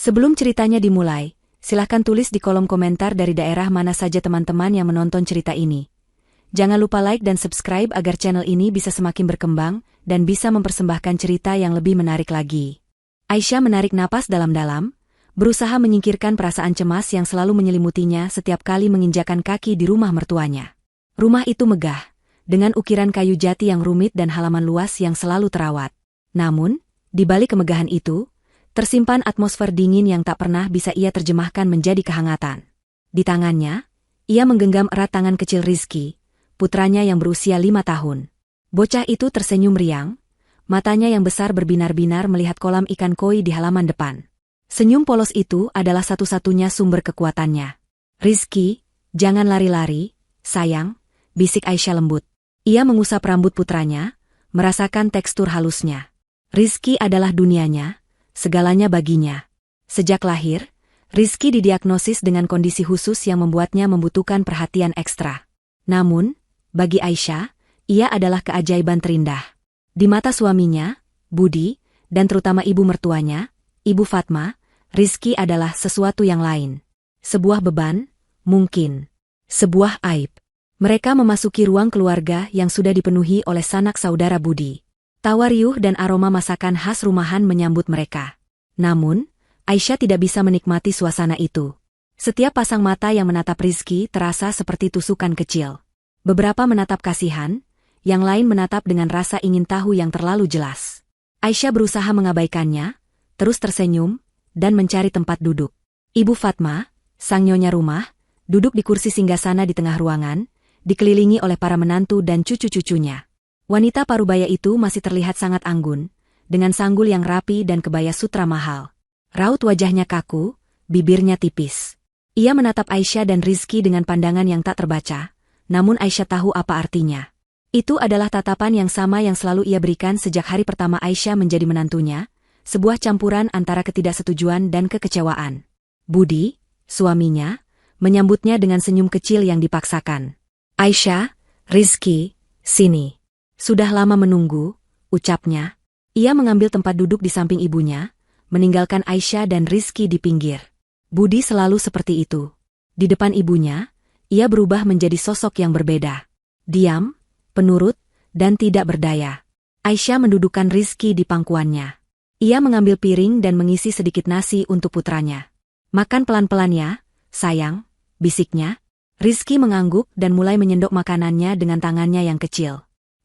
Sebelum ceritanya dimulai, silahkan tulis di kolom komentar dari daerah mana saja teman-teman yang menonton cerita ini. Jangan lupa like dan subscribe agar channel ini bisa semakin berkembang dan bisa mempersembahkan cerita yang lebih menarik lagi. Aisyah menarik napas dalam-dalam, berusaha menyingkirkan perasaan cemas yang selalu menyelimutinya setiap kali menginjakan kaki di rumah mertuanya. Rumah itu megah, dengan ukiran kayu jati yang rumit dan halaman luas yang selalu terawat. Namun, di balik kemegahan itu, tersimpan atmosfer dingin yang tak pernah bisa ia terjemahkan menjadi kehangatan. Di tangannya, ia menggenggam erat tangan kecil Rizky, putranya yang berusia 5 tahun. Bocah itu tersenyum riang, matanya yang besar berbinar-binar melihat kolam ikan koi di halaman depan. Senyum polos itu adalah satu-satunya sumber kekuatannya. "Rizky, jangan lari-lari, sayang," bisik Aisyah lembut. Ia mengusap rambut putranya, merasakan tekstur halusnya. Rizky adalah dunianya, segalanya baginya. Sejak lahir, Rizky didiagnosis dengan kondisi khusus yang membuatnya membutuhkan perhatian ekstra. Namun, bagi Aisyah, ia adalah keajaiban terindah. Di mata suaminya, Budi, dan terutama ibu mertuanya, Ibu Fatma, Rizky adalah sesuatu yang lain. Sebuah beban, mungkin. Sebuah aib. Mereka memasuki ruang keluarga yang sudah dipenuhi oleh sanak saudara Budi. Tawa riuh dan aroma masakan khas rumahan menyambut mereka. Namun, Aisyah tidak bisa menikmati suasana itu. Setiap pasang mata yang menatap Rizky terasa seperti tusukan kecil. Beberapa menatap kasihan, yang lain menatap dengan rasa ingin tahu yang terlalu jelas. Aisyah berusaha mengabaikannya, terus tersenyum, dan mencari tempat duduk. Ibu Fatma, sang nyonya rumah, duduk di kursi singgasana di tengah ruangan, dikelilingi oleh para menantu dan cucu-cucunya. Wanita parubaya itu masih terlihat sangat anggun, dengan sanggul yang rapi dan kebaya sutra mahal. Raut wajahnya kaku, bibirnya tipis. Ia menatap Aisyah dan Rizky dengan pandangan yang tak terbaca, namun Aisyah tahu apa artinya. Itu adalah tatapan yang sama yang selalu ia berikan sejak hari pertama Aisyah menjadi menantunya, sebuah campuran antara ketidaksetujuan dan kekecewaan. Budi, suaminya, menyambutnya dengan senyum kecil yang dipaksakan. "Aisyah, Rizky, sini. Sudah lama menunggu," ucapnya. Ia mengambil tempat duduk di samping ibunya, meninggalkan Aisyah dan Rizky di pinggir. Budi selalu seperti itu. Di depan ibunya, ia berubah menjadi sosok yang berbeda. Diam, penurut, dan tidak berdaya. Aisyah mendudukkan Rizky di pangkuannya. Ia mengambil piring dan mengisi sedikit nasi untuk putranya. "Makan pelan-pelan ya, sayang," bisiknya. Rizky mengangguk dan mulai menyendok makanannya dengan tangannya yang kecil.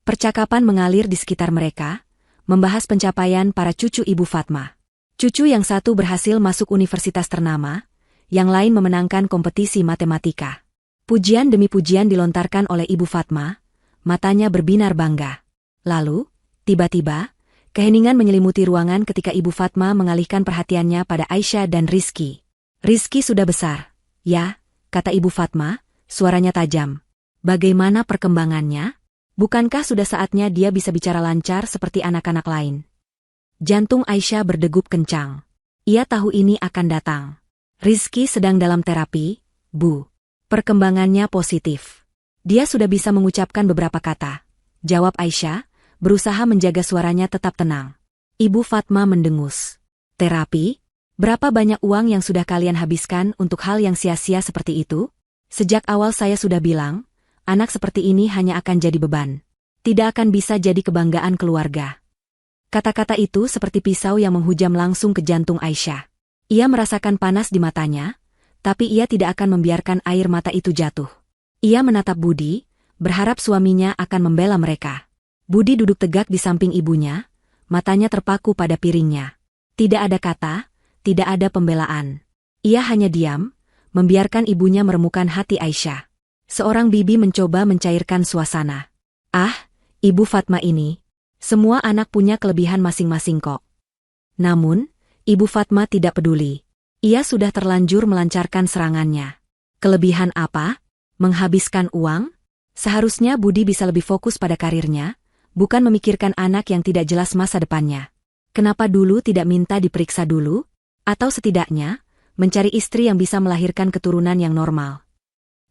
Percakapan mengalir di sekitar mereka, membahas pencapaian para cucu Ibu Fatma. Cucu yang satu berhasil masuk universitas ternama, yang lain memenangkan kompetisi matematika. Pujian demi pujian dilontarkan oleh Ibu Fatma, matanya berbinar bangga. Lalu, tiba-tiba, keheningan menyelimuti ruangan ketika Ibu Fatma mengalihkan perhatiannya pada Aisyah dan Rizky. "Rizky sudah besar, ya," kata Ibu Fatma, suaranya tajam. "Bagaimana perkembangannya? Bukankah sudah saatnya dia bisa bicara lancar seperti anak-anak lain?" Jantung Aisyah berdegup kencang. Ia tahu ini akan datang. "Rizky sedang dalam terapi, Bu. Perkembangannya positif. Dia sudah bisa mengucapkan beberapa kata," jawab Aisyah, berusaha menjaga suaranya tetap tenang. Ibu Fatma mendengus. "Terapi? Berapa banyak uang yang sudah kalian habiskan untuk hal yang sia-sia seperti itu? Sejak awal saya sudah bilang, anak seperti ini hanya akan jadi beban. Tidak akan bisa jadi kebanggaan keluarga." Kata-kata itu seperti pisau yang menghujam langsung ke jantung Aisyah. Ia merasakan panas di matanya, tapi ia tidak akan membiarkan air mata itu jatuh. Ia menatap Budi, berharap suaminya akan membela mereka. Budi duduk tegak di samping ibunya, matanya terpaku pada piringnya. Tidak ada kata, tidak ada pembelaan. Ia hanya diam, membiarkan ibunya meremukan hati Aisyah. Seorang bibi mencoba mencairkan suasana. "Ah, Ibu Fatma ini, semua anak punya kelebihan masing-masing kok." Namun, Ibu Fatma tidak peduli. Ia sudah terlanjur melancarkan serangannya. Kelebihan apa? Menghabiskan uang? Seharusnya Budi bisa lebih fokus pada karirnya, bukan memikirkan anak yang tidak jelas masa depannya. Kenapa dulu tidak minta diperiksa dulu? Atau setidaknya, mencari istri yang bisa melahirkan keturunan yang normal.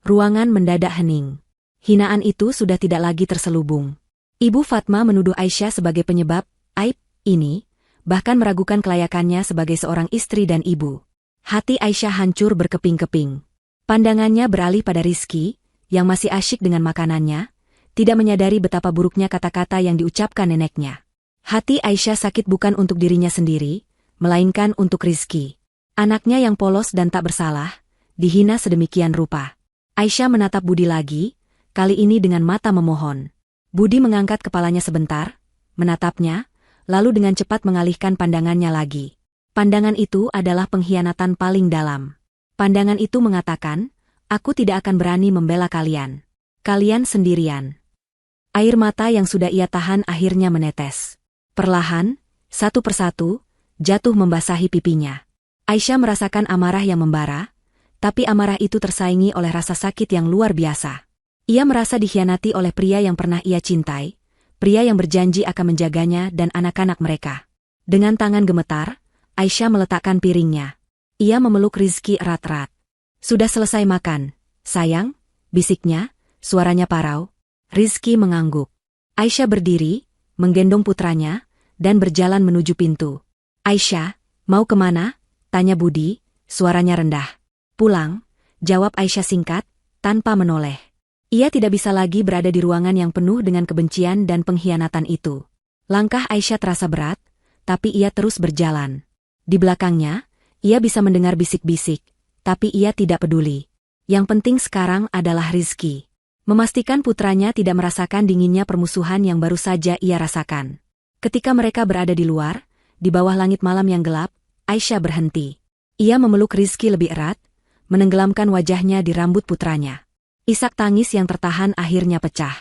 Ruangan mendadak hening. Hinaan itu sudah tidak lagi terselubung. Ibu Fatma menuduh Aisyah sebagai penyebab aib ini, bahkan meragukan kelayakannya sebagai seorang istri dan ibu. Hati Aisyah hancur berkeping-keping. Pandangannya beralih pada Rizky, yang masih asyik dengan makanannya, tidak menyadari betapa buruknya kata-kata yang diucapkan neneknya. Hati Aisyah sakit bukan untuk dirinya sendiri, melainkan untuk Rizky. Anaknya yang polos dan tak bersalah, dihina sedemikian rupa. Aisyah menatap Budi lagi, kali ini dengan mata memohon. Budi mengangkat kepalanya sebentar, menatapnya, lalu dengan cepat mengalihkan pandangannya lagi. Pandangan itu adalah pengkhianatan paling dalam. Pandangan itu mengatakan, aku tidak akan berani membela kalian. Kalian sendirian. Air mata yang sudah ia tahan akhirnya menetes. Perlahan, satu persatu, jatuh membasahi pipinya. Aisyah merasakan amarah yang membara, tapi amarah itu tersaingi oleh rasa sakit yang luar biasa. Ia merasa dikhianati oleh pria yang pernah ia cintai, pria yang berjanji akan menjaganya dan anak-anak mereka. Dengan tangan gemetar, Aisyah meletakkan piringnya. Ia memeluk Rizky erat-erat. Sudah selesai makan, sayang, bisiknya, suaranya parau. Rizky mengangguk. Aisyah berdiri, menggendong putranya, dan berjalan menuju pintu. Aisyah, mau kemana? Tanya Budi, suaranya rendah. Pulang, jawab Aisyah singkat, tanpa menoleh. Ia tidak bisa lagi berada di ruangan yang penuh dengan kebencian dan pengkhianatan itu. Langkah Aisyah terasa berat, tapi ia terus berjalan. Di belakangnya, ia bisa mendengar bisik-bisik, tapi ia tidak peduli. Yang penting sekarang adalah Rizky. Memastikan putranya tidak merasakan dinginnya permusuhan yang baru saja ia rasakan. Ketika mereka berada di luar, di bawah langit malam yang gelap, Aisyah berhenti. Ia memeluk Rizky lebih erat, menenggelamkan wajahnya di rambut putranya. Isak tangis yang tertahan akhirnya pecah.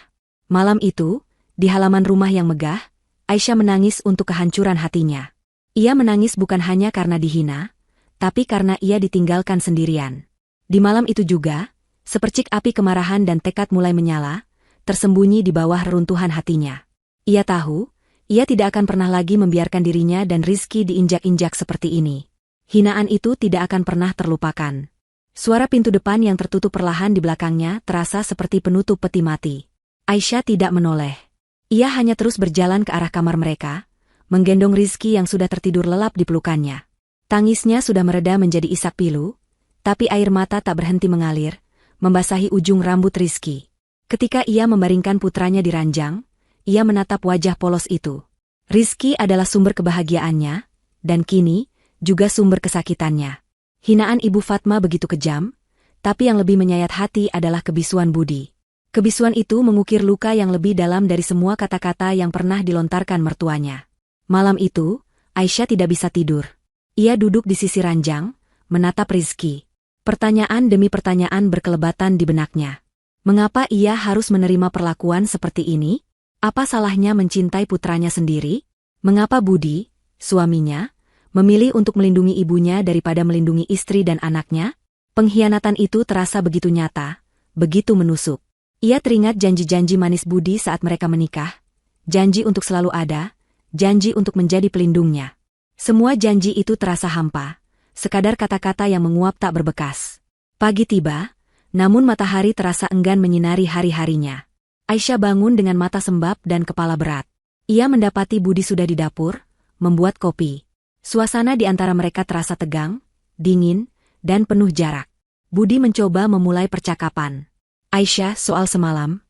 Malam itu, di halaman rumah yang megah, Aisyah menangis untuk kehancuran hatinya. Ia menangis bukan hanya karena dihina, tapi karena ia ditinggalkan sendirian. Di malam itu juga, sepercik api kemarahan dan tekad mulai menyala, tersembunyi di bawah reruntuhan hatinya. Ia tahu, ia tidak akan pernah lagi membiarkan dirinya dan Rizky diinjak-injak seperti ini. Hinaan itu tidak akan pernah terlupakan. Suara pintu depan yang tertutup perlahan di belakangnya terasa seperti penutup peti mati. Aisyah tidak menoleh. Ia hanya terus berjalan ke arah kamar mereka, menggendong Rizky yang sudah tertidur lelap di pelukannya. Tangisnya sudah mereda menjadi isak pilu, tapi air mata tak berhenti mengalir, membasahi ujung rambut Rizky. Ketika ia membaringkan putranya di ranjang, ia menatap wajah polos itu. Rizky adalah sumber kebahagiaannya, dan kini, juga sumber kesakitannya. Hinaan Ibu Fatma begitu kejam, tapi yang lebih menyayat hati adalah kebisuan Budi. Kebisuan itu mengukir luka yang lebih dalam dari semua kata-kata yang pernah dilontarkan mertuanya. Malam itu, Aisyah tidak bisa tidur. Ia duduk di sisi ranjang, menatap Rizky. Pertanyaan demi pertanyaan berkelebatan di benaknya. Mengapa ia harus menerima perlakuan seperti ini? Apa salahnya mencintai putranya sendiri? Mengapa Budi, suaminya, memilih untuk melindungi ibunya daripada melindungi istri dan anaknya? Pengkhianatan itu terasa begitu nyata, begitu menusuk. Ia teringat janji-janji manis Budi saat mereka menikah, janji untuk selalu ada, janji untuk menjadi pelindungnya. Semua janji itu terasa hampa, sekadar kata-kata yang menguap tak berbekas. Pagi tiba, namun matahari terasa enggan menyinari hari-harinya. Aisyah bangun dengan mata sembab dan kepala berat. Ia mendapati Budi sudah di dapur, membuat kopi. Suasana di antara mereka terasa tegang, dingin, dan penuh jarak. Budi mencoba memulai percakapan. Aisyah, soal semalam.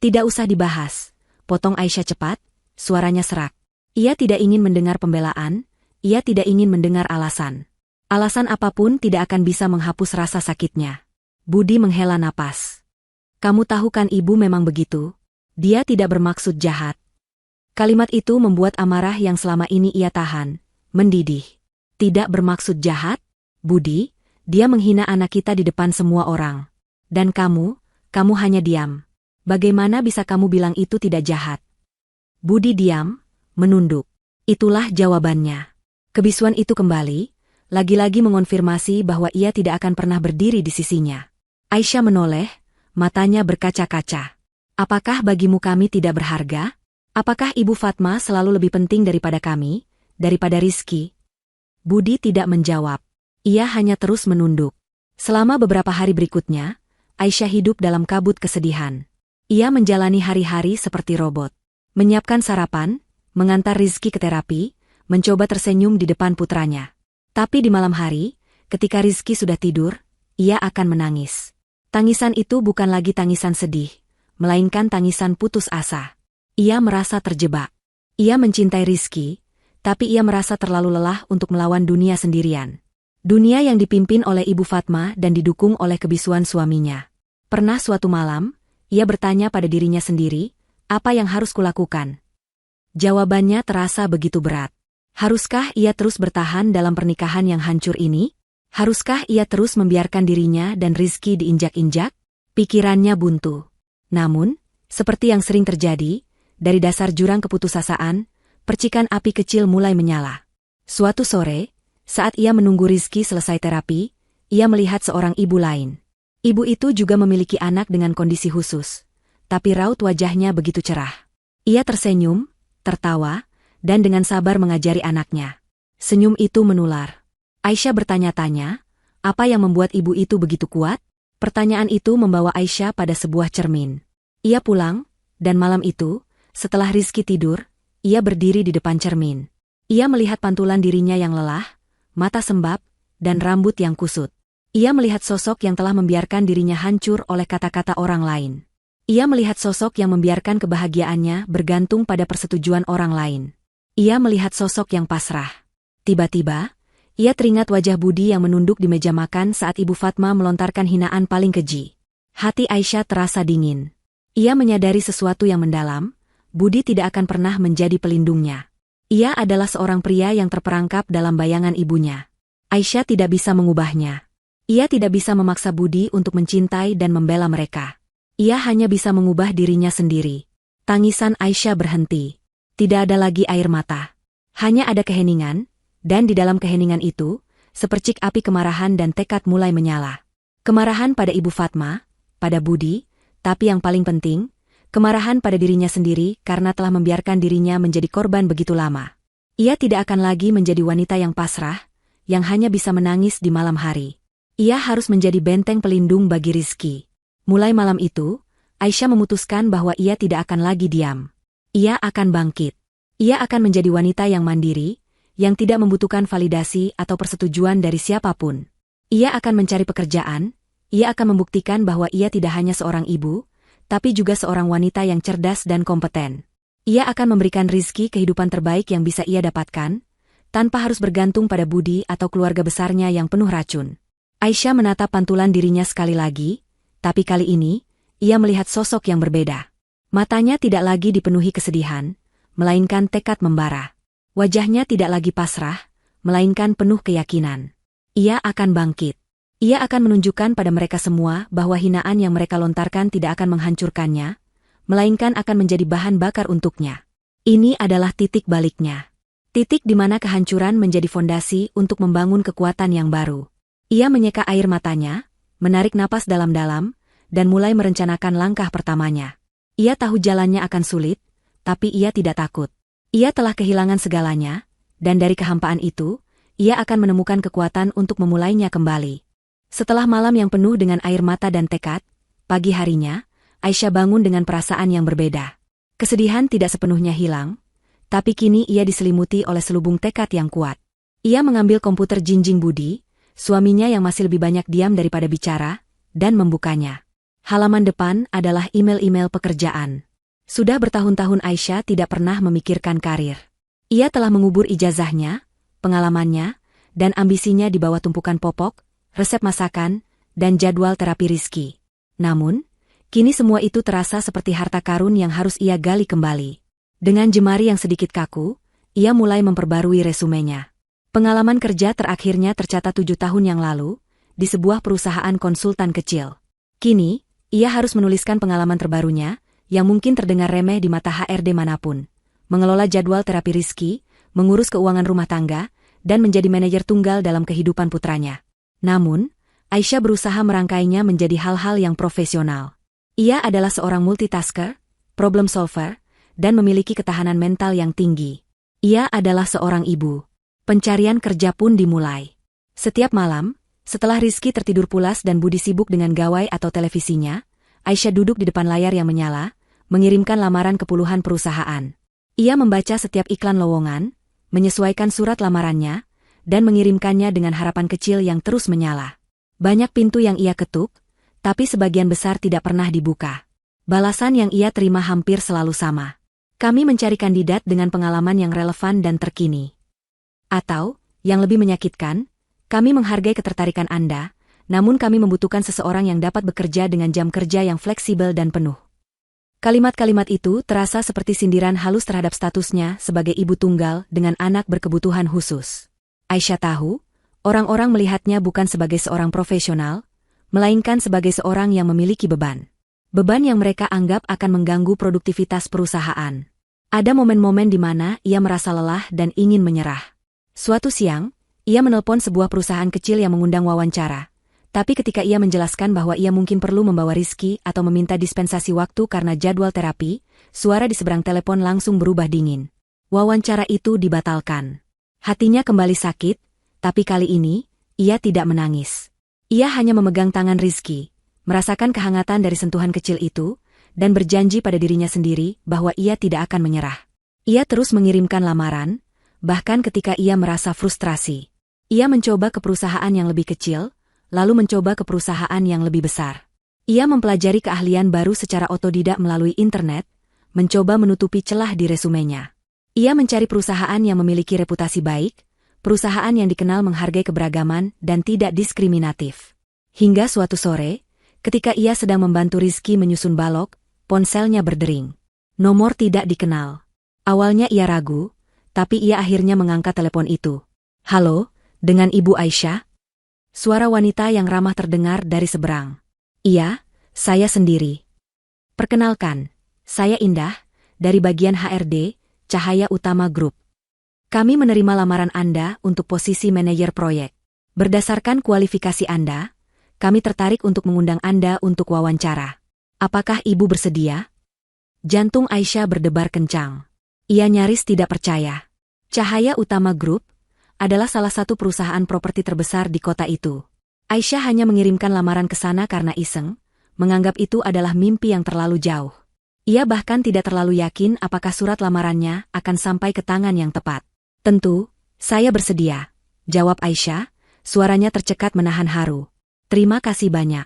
Tidak usah dibahas, potong Aisyah cepat, suaranya serak. Ia tidak ingin mendengar pembelaan, ia tidak ingin mendengar alasan. Alasan apapun tidak akan bisa menghapus rasa sakitnya. Budi menghela napas. Kamu tahu kan ibu memang begitu? Dia tidak bermaksud jahat. Kalimat itu membuat amarah yang selama ini ia tahan, mendidih. Tidak bermaksud jahat? Budi, dia menghina anak kita di depan semua orang. Dan kamu hanya diam. Bagaimana bisa kamu bilang itu tidak jahat? Budi diam, menunduk. Itulah jawabannya. Kebisuan itu kembali, lagi-lagi mengonfirmasi bahwa ia tidak akan pernah berdiri di sisinya. Aisyah menoleh, matanya berkaca-kaca. Apakah bagimu kami tidak berharga? Apakah Ibu Fatma selalu lebih penting daripada kami, daripada Rizky? Budi tidak menjawab. Ia hanya terus menunduk. Selama beberapa hari berikutnya, Aisyah hidup dalam kabut kesedihan. Ia menjalani hari-hari seperti robot. Menyiapkan sarapan, mengantar Rizky ke terapi, mencoba tersenyum di depan putranya. Tapi di malam hari, ketika Rizky sudah tidur, ia akan menangis. Tangisan itu bukan lagi tangisan sedih, melainkan tangisan putus asa. Ia merasa terjebak. Ia mencintai Rizky, tapi ia merasa terlalu lelah untuk melawan dunia sendirian. Dunia yang dipimpin oleh Ibu Fatma dan didukung oleh kebisuan suaminya. Pernah suatu malam, ia bertanya pada dirinya sendiri, apa yang harus kulakukan? Jawabannya terasa begitu berat. Haruskah ia terus bertahan dalam pernikahan yang hancur ini? Haruskah ia terus membiarkan dirinya dan Rizky diinjak-injak? Pikirannya buntu. Namun, seperti yang sering terjadi, dari dasar jurang keputusasaan, percikan api kecil mulai menyala. Suatu sore, saat ia menunggu Rizky selesai terapi, ia melihat seorang ibu lain. Ibu itu juga memiliki anak dengan kondisi khusus, tapi raut wajahnya begitu cerah. Ia tersenyum, tertawa, dan dengan sabar mengajari anaknya. Senyum itu menular. Aisyah bertanya-tanya, apa yang membuat ibu itu begitu kuat? Pertanyaan itu membawa Aisyah pada sebuah cermin. Ia pulang, dan malam itu, setelah Rizky tidur, ia berdiri di depan cermin. Ia melihat pantulan dirinya yang lelah, mata sembab, dan rambut yang kusut. Ia melihat sosok yang telah membiarkan dirinya hancur oleh kata-kata orang lain. Ia melihat sosok yang membiarkan kebahagiaannya bergantung pada persetujuan orang lain. Ia melihat sosok yang pasrah. Tiba-tiba, ia teringat wajah Budi yang menunduk di meja makan saat Ibu Fatma melontarkan hinaan paling keji. Hati Aisyah terasa dingin. Ia menyadari sesuatu yang mendalam, Budi tidak akan pernah menjadi pelindungnya. Ia adalah seorang pria yang terperangkap dalam bayangan ibunya. Aisyah tidak bisa mengubahnya. Ia tidak bisa memaksa Budi untuk mencintai dan membela mereka. Ia hanya bisa mengubah dirinya sendiri. Tangisan Aisyah berhenti. Tidak ada lagi air mata. Hanya ada keheningan, dan di dalam keheningan itu, sepercik api kemarahan dan tekad mulai menyala. Kemarahan pada Ibu Fatma, pada Budi, tapi yang paling penting, kemarahan pada dirinya sendiri karena telah membiarkan dirinya menjadi korban begitu lama. Ia tidak akan lagi menjadi wanita yang pasrah, yang hanya bisa menangis di malam hari. Ia harus menjadi benteng pelindung bagi Rizky. Mulai malam itu, Aisyah memutuskan bahwa ia tidak akan lagi diam. Ia akan bangkit. Ia akan menjadi wanita yang mandiri, yang tidak membutuhkan validasi atau persetujuan dari siapapun. Ia akan mencari pekerjaan, ia akan membuktikan bahwa ia tidak hanya seorang ibu, tapi juga seorang wanita yang cerdas dan kompeten. Ia akan memberikan Rizky kehidupan terbaik yang bisa ia dapatkan, tanpa harus bergantung pada Budi atau keluarga besarnya yang penuh racun. Aisyah menatap pantulan dirinya sekali lagi, tapi kali ini, ia melihat sosok yang berbeda. Matanya tidak lagi dipenuhi kesedihan, melainkan tekad membara. Wajahnya tidak lagi pasrah, melainkan penuh keyakinan. Ia akan bangkit. Ia akan menunjukkan pada mereka semua bahwa hinaan yang mereka lontarkan tidak akan menghancurkannya, melainkan akan menjadi bahan bakar untuknya. Ini adalah titik baliknya. Titik di mana kehancuran menjadi fondasi untuk membangun kekuatan yang baru. Ia menyeka air matanya, menarik napas dalam-dalam, dan mulai merencanakan langkah pertamanya. Ia tahu jalannya akan sulit, tapi ia tidak takut. Ia telah kehilangan segalanya, dan dari kehampaan itu, ia akan menemukan kekuatan untuk memulainya kembali. Setelah malam yang penuh dengan air mata dan tekad, pagi harinya, Aisyah bangun dengan perasaan yang berbeda. Kesedihan tidak sepenuhnya hilang, tapi kini ia diselimuti oleh selubung tekad yang kuat. Ia mengambil komputer Jinjing Budi, suaminya yang masih lebih banyak diam daripada bicara, dan membukanya. Halaman depan adalah email-email pekerjaan. Sudah bertahun-tahun Aisyah tidak pernah memikirkan karir. Ia telah mengubur ijazahnya, pengalamannya, dan ambisinya di bawah tumpukan popok, resep masakan, dan jadwal terapi Rizky. Namun, kini semua itu terasa seperti harta karun yang harus ia gali kembali. Dengan jemari yang sedikit kaku, ia mulai memperbarui resumenya. Pengalaman kerja terakhirnya tercatat 7 tahun yang lalu, di sebuah perusahaan konsultan kecil. Kini, ia harus menuliskan pengalaman terbarunya, yang mungkin terdengar remeh di mata HRD manapun. Mengelola jadwal terapi Rizky, mengurus keuangan rumah tangga, dan menjadi manajer tunggal dalam kehidupan putranya. Namun, Aisyah berusaha merangkainya menjadi hal-hal yang profesional. Ia adalah seorang multitasker, problem solver, dan memiliki ketahanan mental yang tinggi. Ia adalah seorang ibu. Pencarian kerja pun dimulai. Setiap malam, setelah Rizky tertidur pulas dan Budi sibuk dengan gawai atau televisinya, Aisyah duduk di depan layar yang menyala, mengirimkan lamaran ke puluhan perusahaan. Ia membaca setiap iklan lowongan, menyesuaikan surat lamarannya, dan mengirimkannya dengan harapan kecil yang terus menyala. Banyak pintu yang ia ketuk, tapi sebagian besar tidak pernah dibuka. Balasan yang ia terima hampir selalu sama. Kami mencari kandidat dengan pengalaman yang relevan dan terkini. Atau, yang lebih menyakitkan, kami menghargai ketertarikan Anda, namun kami membutuhkan seseorang yang dapat bekerja dengan jam kerja yang fleksibel dan penuh. Kalimat-kalimat itu terasa seperti sindiran halus terhadap statusnya sebagai ibu tunggal dengan anak berkebutuhan khusus. Aisyah tahu, orang-orang melihatnya bukan sebagai seorang profesional, melainkan sebagai seorang yang memiliki beban. Beban yang mereka anggap akan mengganggu produktivitas perusahaan. Ada momen-momen di mana ia merasa lelah dan ingin menyerah. Suatu siang, ia menelpon sebuah perusahaan kecil yang mengundang wawancara. Tapi ketika ia menjelaskan bahwa ia mungkin perlu membawa Rizky atau meminta dispensasi waktu karena jadwal terapi, suara di seberang telepon langsung berubah dingin. Wawancara itu dibatalkan. Hatinya kembali sakit, tapi kali ini, ia tidak menangis. Ia hanya memegang tangan Rizky, merasakan kehangatan dari sentuhan kecil itu, dan berjanji pada dirinya sendiri bahwa ia tidak akan menyerah. Ia terus mengirimkan lamaran, bahkan ketika ia merasa frustrasi. Ia mencoba ke perusahaan yang lebih kecil, lalu mencoba ke perusahaan yang lebih besar. Ia mempelajari keahlian baru secara otodidak melalui internet, mencoba menutupi celah di resumenya. Ia mencari perusahaan yang memiliki reputasi baik, perusahaan yang dikenal menghargai keberagaman dan tidak diskriminatif. Hingga suatu sore, ketika ia sedang membantu Rizky menyusun balok, ponselnya berdering. Nomor tidak dikenal. Awalnya ia ragu, tapi ia akhirnya mengangkat telepon itu. "Halo, dengan Ibu Aisyah?" Suara wanita yang ramah terdengar dari seberang. "Iya, saya sendiri." "Perkenalkan, saya Indah, dari bagian HRD, Cahaya Utama Group. Kami menerima lamaran Anda untuk posisi manajer proyek. Berdasarkan kualifikasi Anda, kami tertarik untuk mengundang Anda untuk wawancara. Apakah Ibu bersedia?" Jantung Aisyah berdebar kencang. Ia nyaris tidak percaya. Cahaya Utama Group adalah salah satu perusahaan properti terbesar di kota itu. Aisyah hanya mengirimkan lamaran ke sana karena iseng, menganggap itu adalah mimpi yang terlalu jauh. Ia bahkan tidak terlalu yakin apakah surat lamarannya akan sampai ke tangan yang tepat. "Tentu, saya bersedia," jawab Aisyah, suaranya tercekat menahan haru. "Terima kasih banyak."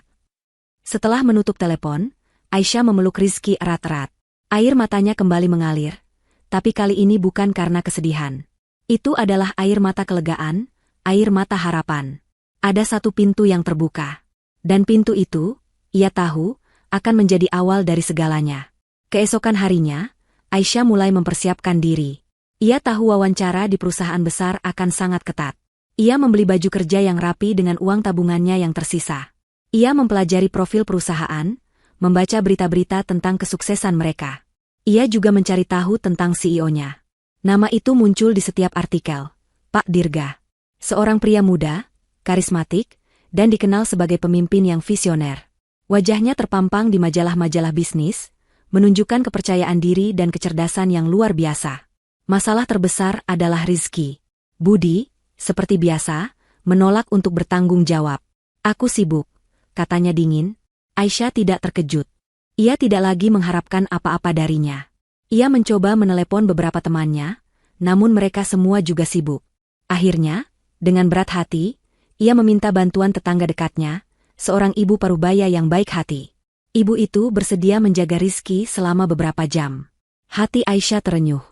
Setelah menutup telepon, Aisyah memeluk Rizky erat-erat. Air matanya kembali mengalir, tapi kali ini bukan karena kesedihan. Itu adalah air mata kelegaan, air mata harapan. Ada satu pintu yang terbuka. Dan pintu itu, ia tahu, akan menjadi awal dari segalanya. Keesokan harinya, Aisyah mulai mempersiapkan diri. Ia tahu wawancara di perusahaan besar akan sangat ketat. Ia membeli baju kerja yang rapi dengan uang tabungannya yang tersisa. Ia mempelajari profil perusahaan, membaca berita-berita tentang kesuksesan mereka. Ia juga mencari tahu tentang CEO-nya. Nama itu muncul di setiap artikel. Pak Dirga. Seorang pria muda, karismatik, dan dikenal sebagai pemimpin yang visioner. Wajahnya terpampang di majalah-majalah bisnis, menunjukkan kepercayaan diri dan kecerdasan yang luar biasa. Masalah terbesar adalah Rizky. Budi, seperti biasa, menolak untuk bertanggung jawab. "Aku sibuk," katanya dingin. Aisyah tidak terkejut. Ia tidak lagi mengharapkan apa-apa darinya. Ia mencoba menelepon beberapa temannya, namun mereka semua juga sibuk. Akhirnya, dengan berat hati, ia meminta bantuan tetangga dekatnya, seorang ibu parubaya yang baik hati. Ibu itu bersedia menjaga Rizky selama beberapa jam. Hati Aisyah terenyuh.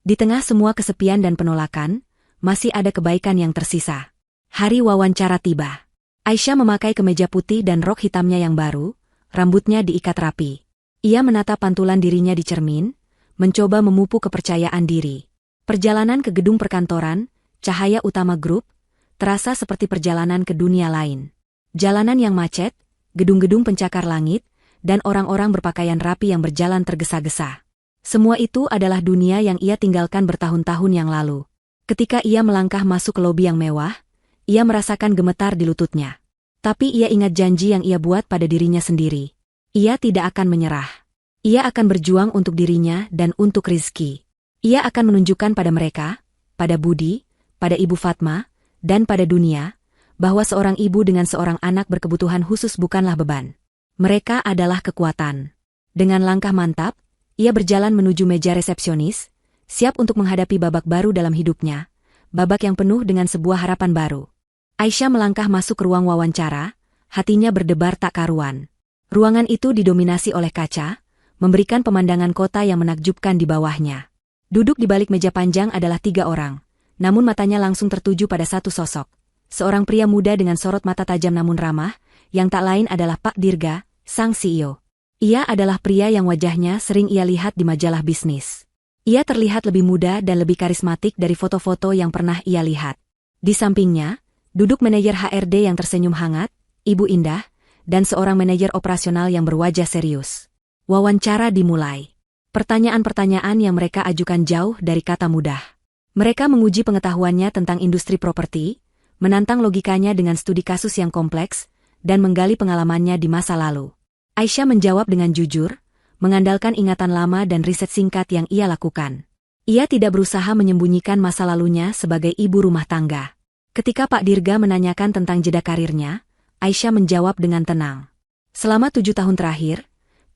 Di tengah semua kesepian dan penolakan, masih ada kebaikan yang tersisa. Hari wawancara tiba. Aisyah memakai kemeja putih dan rok hitamnya yang baru, rambutnya diikat rapi. Ia menatap pantulan dirinya di cermin, mencoba memupuk kepercayaan diri. Perjalanan ke gedung perkantoran, Cahaya Utama Group, terasa seperti perjalanan ke dunia lain. Jalanan yang macet, gedung-gedung pencakar langit, dan orang-orang berpakaian rapi yang berjalan tergesa-gesa. Semua itu adalah dunia yang ia tinggalkan bertahun-tahun yang lalu. Ketika ia melangkah masuk ke lobi yang mewah, ia merasakan gemetar di lututnya. Tapi ia ingat janji yang ia buat pada dirinya sendiri. Ia tidak akan menyerah. Ia akan berjuang untuk dirinya dan untuk Rizky. Ia akan menunjukkan pada mereka, pada Budi, pada Ibu Fatma, dan pada dunia, bahwa seorang ibu dengan seorang anak berkebutuhan khusus bukanlah beban. Mereka adalah kekuatan. Dengan langkah mantap, ia berjalan menuju meja resepsionis, siap untuk menghadapi babak baru dalam hidupnya, babak yang penuh dengan sebuah harapan baru. Aisyah melangkah masuk ke ruang wawancara, hatinya berdebar tak karuan. Ruangan itu didominasi oleh kaca, memberikan pemandangan kota yang menakjubkan di bawahnya. Duduk di balik meja panjang adalah 3 orang, namun matanya langsung tertuju pada satu sosok. Seorang pria muda dengan sorot mata tajam namun ramah, yang tak lain adalah Pak Dirga, sang CEO. Ia adalah pria yang wajahnya sering ia lihat di majalah bisnis. Ia terlihat lebih muda dan lebih karismatik dari foto-foto yang pernah ia lihat. Di sampingnya, duduk manajer HRD yang tersenyum hangat, Ibu Indah, dan seorang manajer operasional yang berwajah serius. Wawancara dimulai. Pertanyaan-pertanyaan yang mereka ajukan jauh dari kata mudah. Mereka menguji pengetahuannya tentang industri properti, menantang logikanya dengan studi kasus yang kompleks, dan menggali pengalamannya di masa lalu. Aisyah menjawab dengan jujur, mengandalkan ingatan lama dan riset singkat yang ia lakukan. Ia tidak berusaha menyembunyikan masa lalunya sebagai ibu rumah tangga. Ketika Pak Dirga menanyakan tentang jeda karirnya, Aisyah menjawab dengan tenang. Selama 7 tahun terakhir,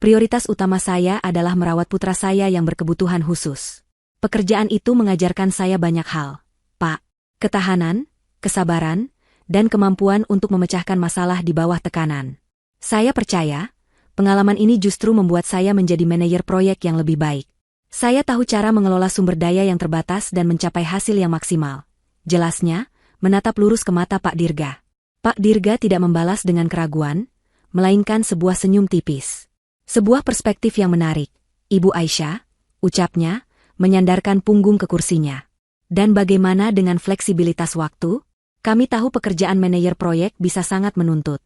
prioritas utama saya adalah merawat putra saya yang berkebutuhan khusus. Pekerjaan itu mengajarkan saya banyak hal, Pak. Ketahanan, kesabaran, dan kemampuan untuk memecahkan masalah di bawah tekanan. Saya percaya, pengalaman ini justru membuat saya menjadi manajer proyek yang lebih baik. Saya tahu cara mengelola sumber daya yang terbatas dan mencapai hasil yang maksimal. Jelasnya, menatap lurus ke mata Pak Dirga. Pak Dirga tidak membalas dengan keraguan, melainkan sebuah senyum tipis. Sebuah perspektif yang menarik, Ibu Aisyah, ucapnya, menyandarkan punggung ke kursinya. Dan bagaimana dengan fleksibilitas waktu? Kami tahu pekerjaan manajer proyek bisa sangat menuntut.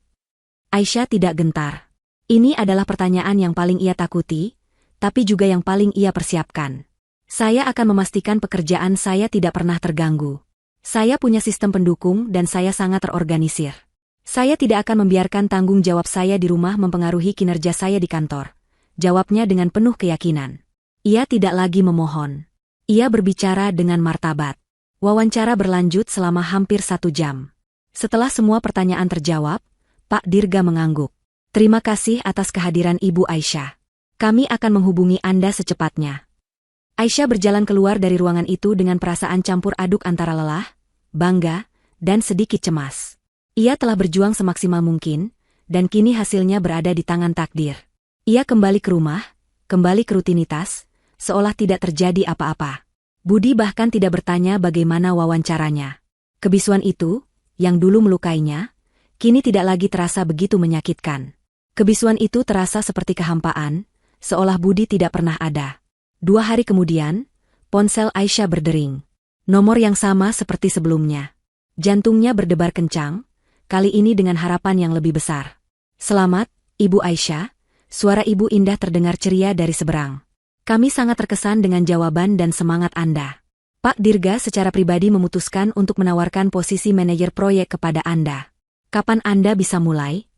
Aisyah tidak gentar. Ini adalah pertanyaan yang paling ia takuti, tapi juga yang paling ia persiapkan. Saya akan memastikan pekerjaan saya tidak pernah terganggu. Saya punya sistem pendukung dan saya sangat terorganisir. Saya tidak akan membiarkan tanggung jawab saya di rumah mempengaruhi kinerja saya di kantor. Jawabnya dengan penuh keyakinan. Ia tidak lagi memohon. Ia berbicara dengan martabat. Wawancara berlanjut selama hampir 1 jam. Setelah semua pertanyaan terjawab, Pak Dirga mengangguk. Terima kasih atas kehadiran Ibu Aisyah. Kami akan menghubungi Anda secepatnya. Aisyah berjalan keluar dari ruangan itu dengan perasaan campur aduk antara lelah, bangga, dan sedikit cemas. Ia telah berjuang semaksimal mungkin, dan kini hasilnya berada di tangan takdir. Ia kembali ke rumah, kembali ke rutinitas, seolah tidak terjadi apa-apa. Budi bahkan tidak bertanya bagaimana wawancaranya. Kebisuan itu, yang dulu melukainya, kini tidak lagi terasa begitu menyakitkan. Kebisuan itu terasa seperti kehampaan, seolah Budi tidak pernah ada. 2 hari kemudian, ponsel Aisyah berdering. Nomor yang sama seperti sebelumnya. Jantungnya berdebar kencang, kali ini dengan harapan yang lebih besar. Selamat, Ibu Aisyah, suara Ibu Indah terdengar ceria dari seberang. Kami sangat terkesan dengan jawaban dan semangat Anda. Pak Dirga secara pribadi memutuskan untuk menawarkan posisi manajer proyek kepada Anda. Kapan Anda bisa mulai?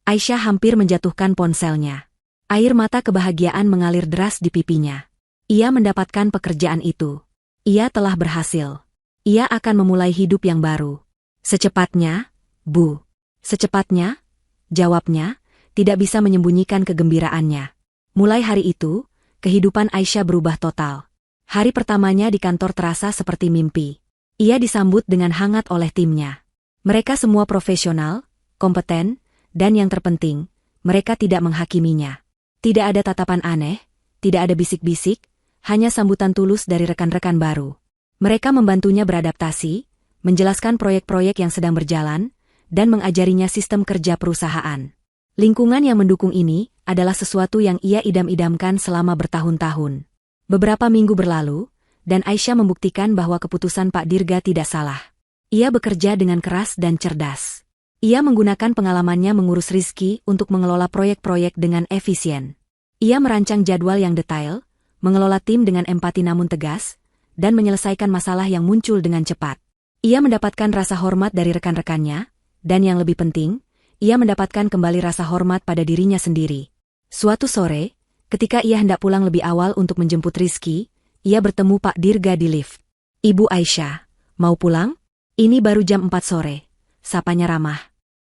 Aisyah hampir menjatuhkan ponselnya. Air mata kebahagiaan mengalir deras di pipinya. Ia mendapatkan pekerjaan itu. Ia telah berhasil. Ia akan memulai hidup yang baru. Secepatnya, Bu. Secepatnya? Jawabnya, tidak bisa menyembunyikan kegembiraannya. Mulai hari itu, kehidupan Aisyah berubah total. Hari pertamanya di kantor terasa seperti mimpi. Ia disambut dengan hangat oleh timnya. Mereka semua profesional, kompeten, dan yang terpenting, mereka tidak menghakiminya. Tidak ada tatapan aneh, tidak ada bisik-bisik, hanya sambutan tulus dari rekan-rekan baru. Mereka membantunya beradaptasi, menjelaskan proyek-proyek yang sedang berjalan, dan mengajarinya sistem kerja perusahaan. Lingkungan yang mendukung ini adalah sesuatu yang ia idam-idamkan selama bertahun-tahun. Beberapa minggu berlalu, dan Aisyah membuktikan bahwa keputusan Pak Dirga tidak salah. Ia bekerja dengan keras dan cerdas. Ia menggunakan pengalamannya mengurus Rizky untuk mengelola proyek-proyek dengan efisien. Ia merancang jadwal yang detail, mengelola tim dengan empati namun tegas, dan menyelesaikan masalah yang muncul dengan cepat. Ia mendapatkan rasa hormat dari rekan-rekannya, dan yang lebih penting, ia mendapatkan kembali rasa hormat pada dirinya sendiri. Suatu sore, ketika ia hendak pulang lebih awal untuk menjemput Rizky, ia bertemu Pak Dirga di lift. Ibu Aisyah, mau pulang? Ini baru jam 4 sore. Sapanya ramah.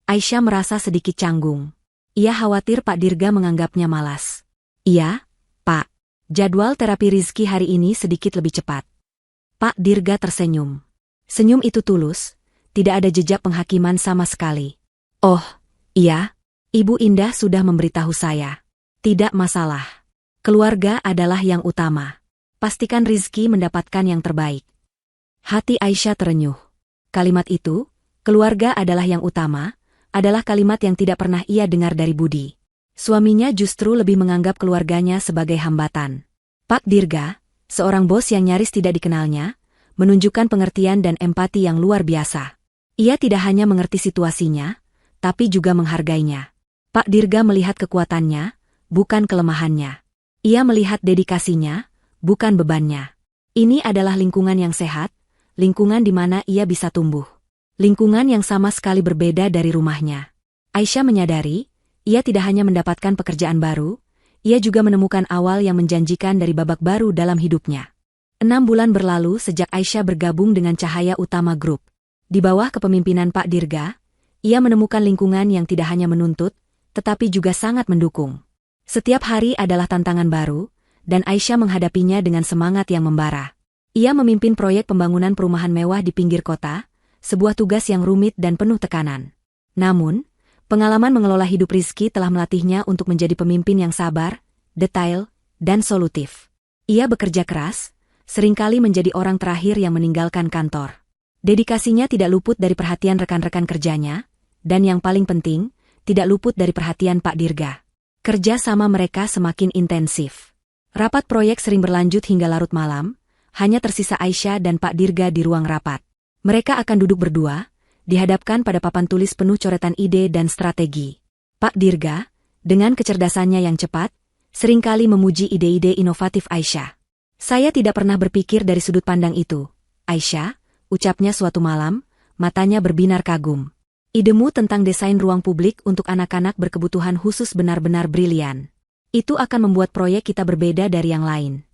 Aisyah merasa sedikit canggung. Ia khawatir Pak Dirga menganggapnya malas. Iya, Pak. Jadwal terapi Rizky hari ini sedikit lebih cepat. Pak Dirga tersenyum. Senyum itu tulus, tidak ada jejak penghakiman sama sekali. Oh, iya, Ibu Indah sudah memberitahu saya. Tidak masalah. Keluarga adalah yang utama. Pastikan Rizky mendapatkan yang terbaik. Hati Aisyah terenyuh. Kalimat itu, keluarga adalah yang utama, adalah kalimat yang tidak pernah ia dengar dari Budi. Suaminya justru lebih menganggap keluarganya sebagai hambatan. Pak Dirga, seorang bos yang nyaris tidak dikenalnya, menunjukkan pengertian dan empati yang luar biasa. Ia tidak hanya mengerti situasinya, tapi juga menghargainya. Pak Dirga melihat kekuatannya, bukan kelemahannya. Ia melihat dedikasinya, bukan bebannya. Ini adalah lingkungan yang sehat, lingkungan di mana ia bisa tumbuh. Lingkungan yang sama sekali berbeda dari rumahnya. Aisyah menyadari, ia tidak hanya mendapatkan pekerjaan baru, ia juga menemukan awal yang menjanjikan dari babak baru dalam hidupnya. 6 bulan berlalu sejak Aisyah bergabung dengan Cahaya Utama Group. Di bawah kepemimpinan Pak Dirga, ia menemukan lingkungan yang tidak hanya menuntut, tetapi juga sangat mendukung. Setiap hari adalah tantangan baru, dan Aisyah menghadapinya dengan semangat yang membara. Ia memimpin proyek pembangunan perumahan mewah di pinggir kota, sebuah tugas yang rumit dan penuh tekanan. Namun, pengalaman mengelola hidup Rizky telah melatihnya untuk menjadi pemimpin yang sabar, detail, dan solutif. Ia bekerja keras, seringkali menjadi orang terakhir yang meninggalkan kantor. Dedikasinya tidak luput dari perhatian rekan-rekan kerjanya, dan yang paling penting, tidak luput dari perhatian Pak Dirga. Kerja sama mereka semakin intensif. Rapat proyek sering berlanjut hingga larut malam, hanya tersisa Aisyah dan Pak Dirga di ruang rapat. Mereka akan duduk berdua, dihadapkan pada papan tulis penuh coretan ide dan strategi. Pak Dirga, dengan kecerdasannya yang cepat, seringkali memuji ide-ide inovatif Aisyah. Saya tidak pernah berpikir dari sudut pandang itu, Aisyah, ucapnya suatu malam, matanya berbinar kagum. Idemu tentang desain ruang publik untuk anak-anak berkebutuhan khusus benar-benar brilian. Itu akan membuat proyek kita berbeda dari yang lain.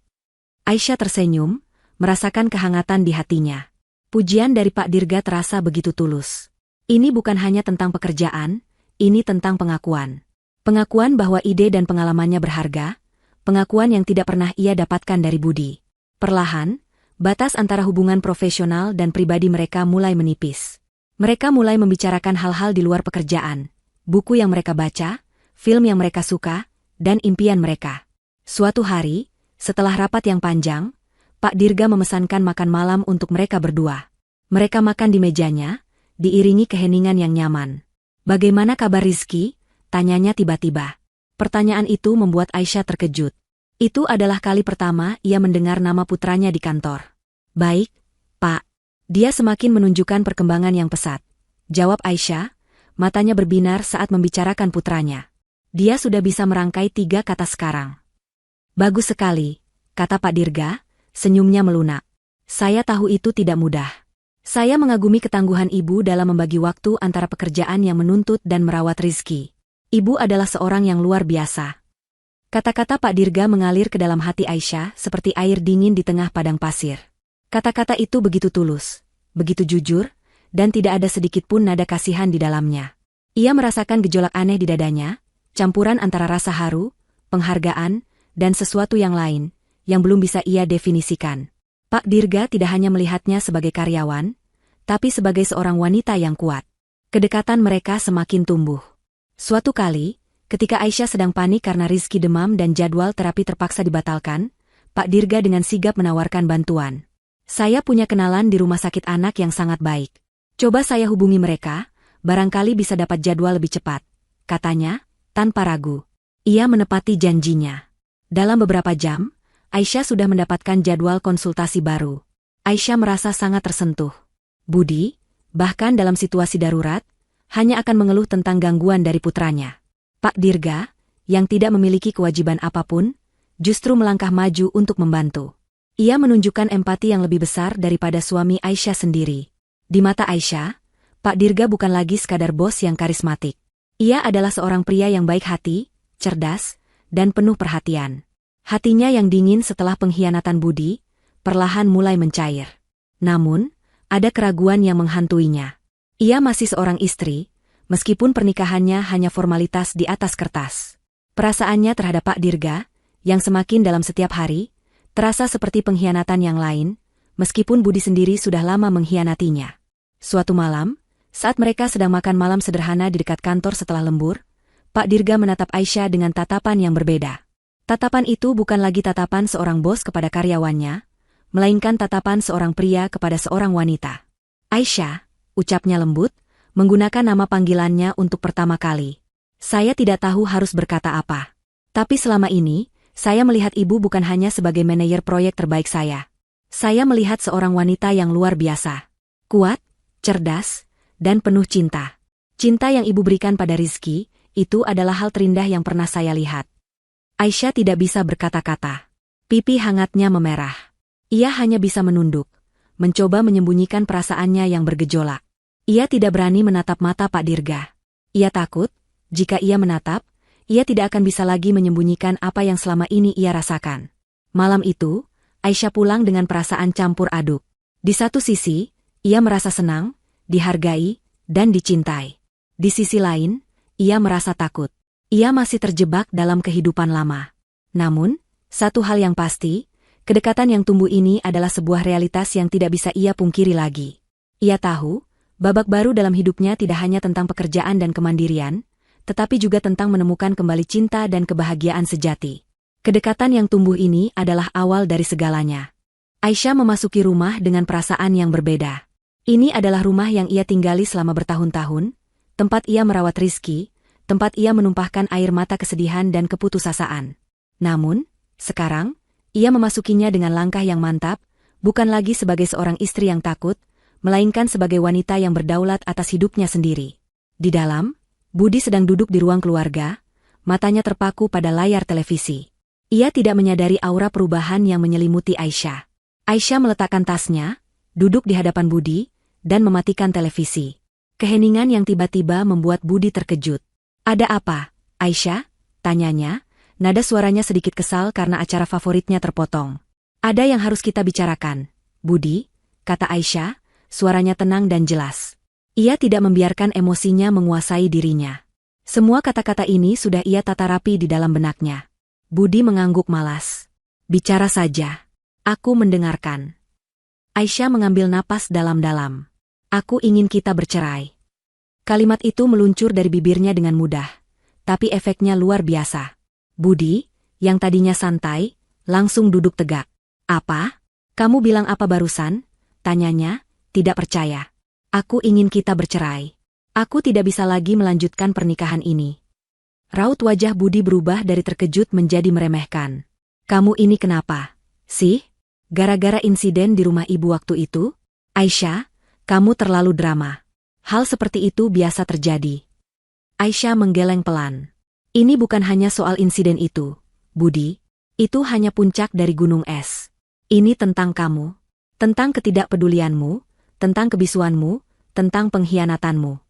Aisyah tersenyum, merasakan kehangatan di hatinya. Pujian dari Pak Dirga terasa begitu tulus. Ini bukan hanya tentang pekerjaan, ini tentang pengakuan. Pengakuan bahwa ide dan pengalamannya berharga, pengakuan yang tidak pernah ia dapatkan dari Budi. Perlahan, batas antara hubungan profesional dan pribadi mereka mulai menipis. Mereka mulai membicarakan hal-hal di luar pekerjaan, buku yang mereka baca, film yang mereka suka, dan impian mereka. Suatu hari, setelah rapat yang panjang, Pak Dirga memesankan makan malam untuk mereka berdua. Mereka makan di mejanya, diiringi keheningan yang nyaman. "Bagaimana kabar Rizky?" tanyanya tiba-tiba. Pertanyaan itu membuat Aisyah terkejut. Itu adalah kali pertama ia mendengar nama putranya di kantor. "Baik, Pak." Dia semakin menunjukkan perkembangan yang pesat. Jawab Aisyah, matanya berbinar saat membicarakan putranya. Dia sudah bisa merangkai 3 kata sekarang. "Bagus sekali," kata Pak Dirga, senyumnya melunak. "Saya tahu itu tidak mudah. Saya mengagumi ketangguhan ibu dalam membagi waktu antara pekerjaan yang menuntut dan merawat Rizky. Ibu adalah seorang yang luar biasa." Kata-kata Pak Dirga mengalir ke dalam hati Aisyah seperti air dingin di tengah padang pasir. Kata-kata itu begitu tulus, begitu jujur, dan tidak ada sedikit pun nada kasihan di dalamnya. Ia merasakan gejolak aneh di dadanya, campuran antara rasa haru, penghargaan, dan sesuatu yang lain, yang belum bisa ia definisikan. Pak Dirga tidak hanya melihatnya sebagai karyawan, tapi sebagai seorang wanita yang kuat. Kedekatan mereka semakin tumbuh. Suatu kali, ketika Aisyah sedang panik karena Rizky demam dan jadwal terapi terpaksa dibatalkan, Pak Dirga dengan sigap menawarkan bantuan. "Saya punya kenalan di rumah sakit anak yang sangat baik. Coba saya hubungi mereka, barangkali bisa dapat jadwal lebih cepat," katanya, tanpa ragu. Ia menepati janjinya. Dalam beberapa jam, Aisyah sudah mendapatkan jadwal konsultasi baru. Aisyah merasa sangat tersentuh. Budi, bahkan dalam situasi darurat, hanya akan mengeluh tentang gangguan dari putranya. Pak Dirga, yang tidak memiliki kewajiban apapun, justru melangkah maju untuk membantu. Ia menunjukkan empati yang lebih besar daripada suami Aisyah sendiri. Di mata Aisyah, Pak Dirga bukan lagi sekadar bos yang karismatik. Ia adalah seorang pria yang baik hati, cerdas, dan penuh perhatian. Hatinya yang dingin setelah pengkhianatan Budi, perlahan mulai mencair. Namun, ada keraguan yang menghantuinya. Ia masih seorang istri, meskipun pernikahannya hanya formalitas di atas kertas. Perasaannya terhadap Pak Dirga, yang semakin dalam setiap hari, terasa seperti pengkhianatan yang lain, meskipun Budi sendiri sudah lama mengkhianatinya. Suatu malam, saat mereka sedang makan malam sederhana di dekat kantor setelah lembur, Pak Dirga menatap Aisyah dengan tatapan yang berbeda. Tatapan itu bukan lagi tatapan seorang bos kepada karyawannya, melainkan tatapan seorang pria kepada seorang wanita. Aisyah, ucapnya lembut, menggunakan nama panggilannya untuk pertama kali. Saya tidak tahu harus berkata apa. Tapi selama ini, saya melihat ibu bukan hanya sebagai manajer proyek terbaik saya. Saya melihat seorang wanita yang luar biasa. Kuat, cerdas, dan penuh cinta. Cinta yang ibu berikan pada Rizky, itu adalah hal terindah yang pernah saya lihat. Aisyah tidak bisa berkata-kata. Pipi hangatnya memerah. Ia hanya bisa menunduk, mencoba menyembunyikan perasaannya yang bergejolak. Ia tidak berani menatap mata Pak Dirga. Ia takut, jika ia menatap, ia tidak akan bisa lagi menyembunyikan apa yang selama ini ia rasakan. Malam itu, Aisyah pulang dengan perasaan campur aduk. Di satu sisi, ia merasa senang, dihargai, dan dicintai. Di sisi lain, ia merasa takut. Ia masih terjebak dalam kehidupan lama. Namun, satu hal yang pasti, kedekatan yang tumbuh ini adalah sebuah realitas yang tidak bisa ia pungkiri lagi. Ia tahu, babak baru dalam hidupnya tidak hanya tentang pekerjaan dan kemandirian, tetapi juga tentang menemukan kembali cinta dan kebahagiaan sejati. Kedekatan yang tumbuh ini adalah awal dari segalanya. Aisyah memasuki rumah dengan perasaan yang berbeda. Ini adalah rumah yang ia tinggali selama bertahun-tahun, tempat ia merawat Rizky, tempat ia menumpahkan air mata kesedihan dan keputusasaan. Namun, sekarang, ia memasukinya dengan langkah yang mantap, bukan lagi sebagai seorang istri yang takut, melainkan sebagai wanita yang berdaulat atas hidupnya sendiri. Di dalam, Budi sedang duduk di ruang keluarga, matanya terpaku pada layar televisi. Ia tidak menyadari aura perubahan yang menyelimuti Aisyah. Aisyah meletakkan tasnya, duduk di hadapan Budi, dan mematikan televisi. Keheningan yang tiba-tiba membuat Budi terkejut. Ada apa, Aisyah? Tanyanya, nada suaranya sedikit kesal karena acara favoritnya terpotong. Ada yang harus kita bicarakan, Budi, kata Aisyah, suaranya tenang dan jelas. Ia tidak membiarkan emosinya menguasai dirinya. Semua kata-kata ini sudah ia tata rapi di dalam benaknya. Budi mengangguk malas. Bicara saja. Aku mendengarkan. Aisyah mengambil napas dalam-dalam. Aku ingin kita bercerai. Kalimat itu meluncur dari bibirnya dengan mudah, tapi efeknya luar biasa. Budi, yang tadinya santai, langsung duduk tegak. Apa? Kamu bilang apa barusan? Tanyanya, tidak percaya. Aku ingin kita bercerai. Aku tidak bisa lagi melanjutkan pernikahan ini. Raut wajah Budi berubah dari terkejut menjadi meremehkan. Kamu ini kenapa, sih? Gara-gara insiden di rumah ibu waktu itu? Aisyah, kamu terlalu drama. Hal seperti itu biasa terjadi. Aisyah menggeleng pelan. Ini bukan hanya soal insiden itu, Budi. Itu hanya puncak dari gunung es. Ini tentang kamu. Tentang ketidakpedulianmu, tentang kebisuanmu, tentang pengkhianatanmu.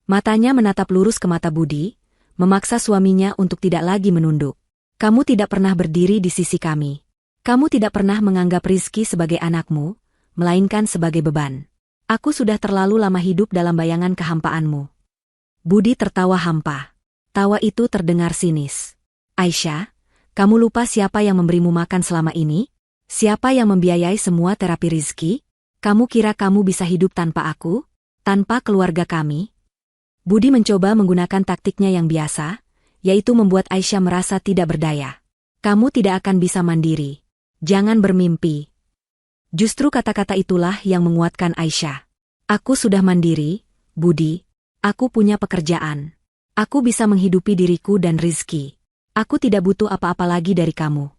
Matanya menatap lurus ke mata Budi, memaksa suaminya untuk tidak lagi menunduk. Kamu tidak pernah berdiri di sisi kami. Kamu tidak pernah menganggap Rizky sebagai anakmu, melainkan sebagai beban. Aku sudah terlalu lama hidup dalam bayangan kehampaanmu. Budi tertawa hampa. Tawa itu terdengar sinis. Aisyah, kamu lupa siapa yang memberimu makan selama ini? Siapa yang membiayai semua terapi Rizky? Kamu kira kamu bisa hidup tanpa aku? Tanpa keluarga kami? Budi mencoba menggunakan taktiknya yang biasa, yaitu membuat Aisyah merasa tidak berdaya. Kamu tidak akan bisa mandiri. Jangan bermimpi. Justru kata-kata itulah yang menguatkan Aisyah. Aku sudah mandiri, Budi. Aku punya pekerjaan. Aku bisa menghidupi diriku dan Rizky. Aku tidak butuh apa-apa lagi dari kamu.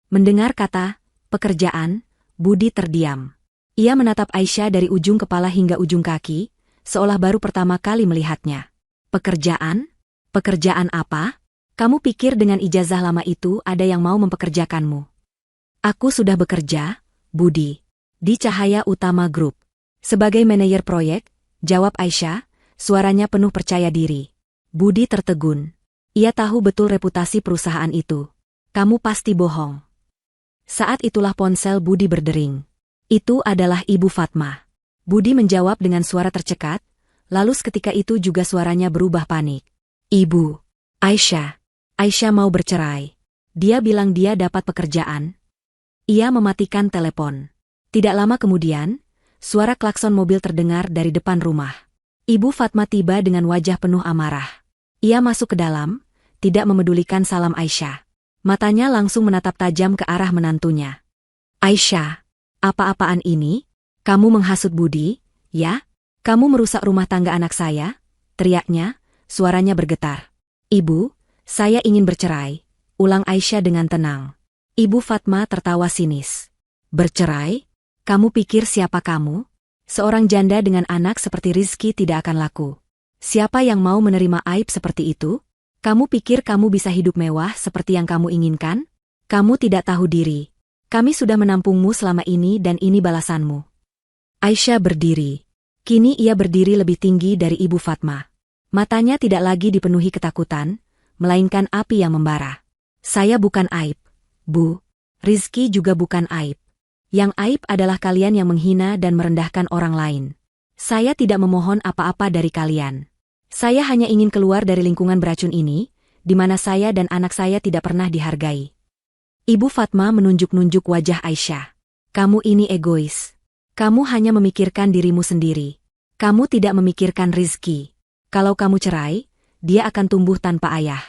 Mendengar kata pekerjaan, Budi terdiam. Ia menatap Aisyah dari ujung kepala hingga ujung kaki, seolah baru pertama kali melihatnya. Pekerjaan? Pekerjaan apa? Kamu pikir dengan ijazah lama itu ada yang mau mempekerjakanmu? Aku sudah bekerja, Budi, di Cahaya Utama Group. Sebagai manajer proyek, jawab Aisyah, suaranya penuh percaya diri. Budi tertegun. Ia tahu betul reputasi perusahaan itu. Kamu pasti bohong. Saat itulah ponsel Budi berdering. Itu adalah Ibu Fatma. Budi menjawab dengan suara tercekat, lalu seketika itu juga suaranya berubah panik. Ibu, Aisyah mau bercerai. Dia bilang dia dapat pekerjaan. Ia mematikan telepon. Tidak lama kemudian, suara klakson mobil terdengar dari depan rumah. Ibu Fatma tiba dengan wajah penuh amarah. Ia masuk ke dalam, tidak memedulikan salam Aisyah. Matanya langsung menatap tajam ke arah menantunya. Aisyah, apa-apaan ini? Kamu menghasut Budi, ya? Kamu merusak rumah tangga anak saya? Teriaknya, suaranya bergetar. Ibu, saya ingin bercerai, ulang Aisyah dengan tenang. Ibu Fatma tertawa sinis. Bercerai? Kamu pikir siapa kamu? Seorang janda dengan anak seperti Rizky tidak akan laku. Siapa yang mau menerima aib seperti itu? Kamu pikir kamu bisa hidup mewah seperti yang kamu inginkan? Kamu tidak tahu diri. Kami sudah menampungmu selama ini dan ini balasanmu. Aisyah berdiri. Kini ia berdiri lebih tinggi dari Ibu Fatma. Matanya tidak lagi dipenuhi ketakutan, melainkan api yang membara. Saya bukan aib, Bu. Rizky juga bukan aib. Yang aib adalah kalian yang menghina dan merendahkan orang lain. Saya tidak memohon apa-apa dari kalian. Saya hanya ingin keluar dari lingkungan beracun ini, di mana saya dan anak saya tidak pernah dihargai. Ibu Fatma menunjuk-nunjuk wajah Aisyah. Kamu ini egois. Kamu hanya memikirkan dirimu sendiri. Kamu tidak memikirkan Rizky. Kalau kamu cerai, dia akan tumbuh tanpa ayah.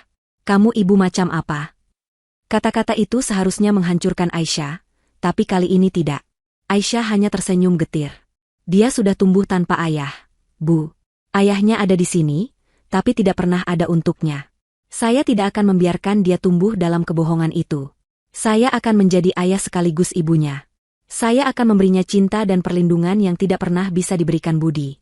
Kamu ibu macam apa? Kata-kata itu seharusnya menghancurkan Aisyah, tapi kali ini tidak. Aisyah hanya tersenyum getir. Dia sudah tumbuh tanpa ayah, Bu. Ayahnya ada di sini, tapi tidak pernah ada untuknya. Saya tidak akan membiarkan dia tumbuh dalam kebohongan itu. Saya akan menjadi ayah sekaligus ibunya. Saya akan memberinya cinta dan perlindungan yang tidak pernah bisa diberikan Budi.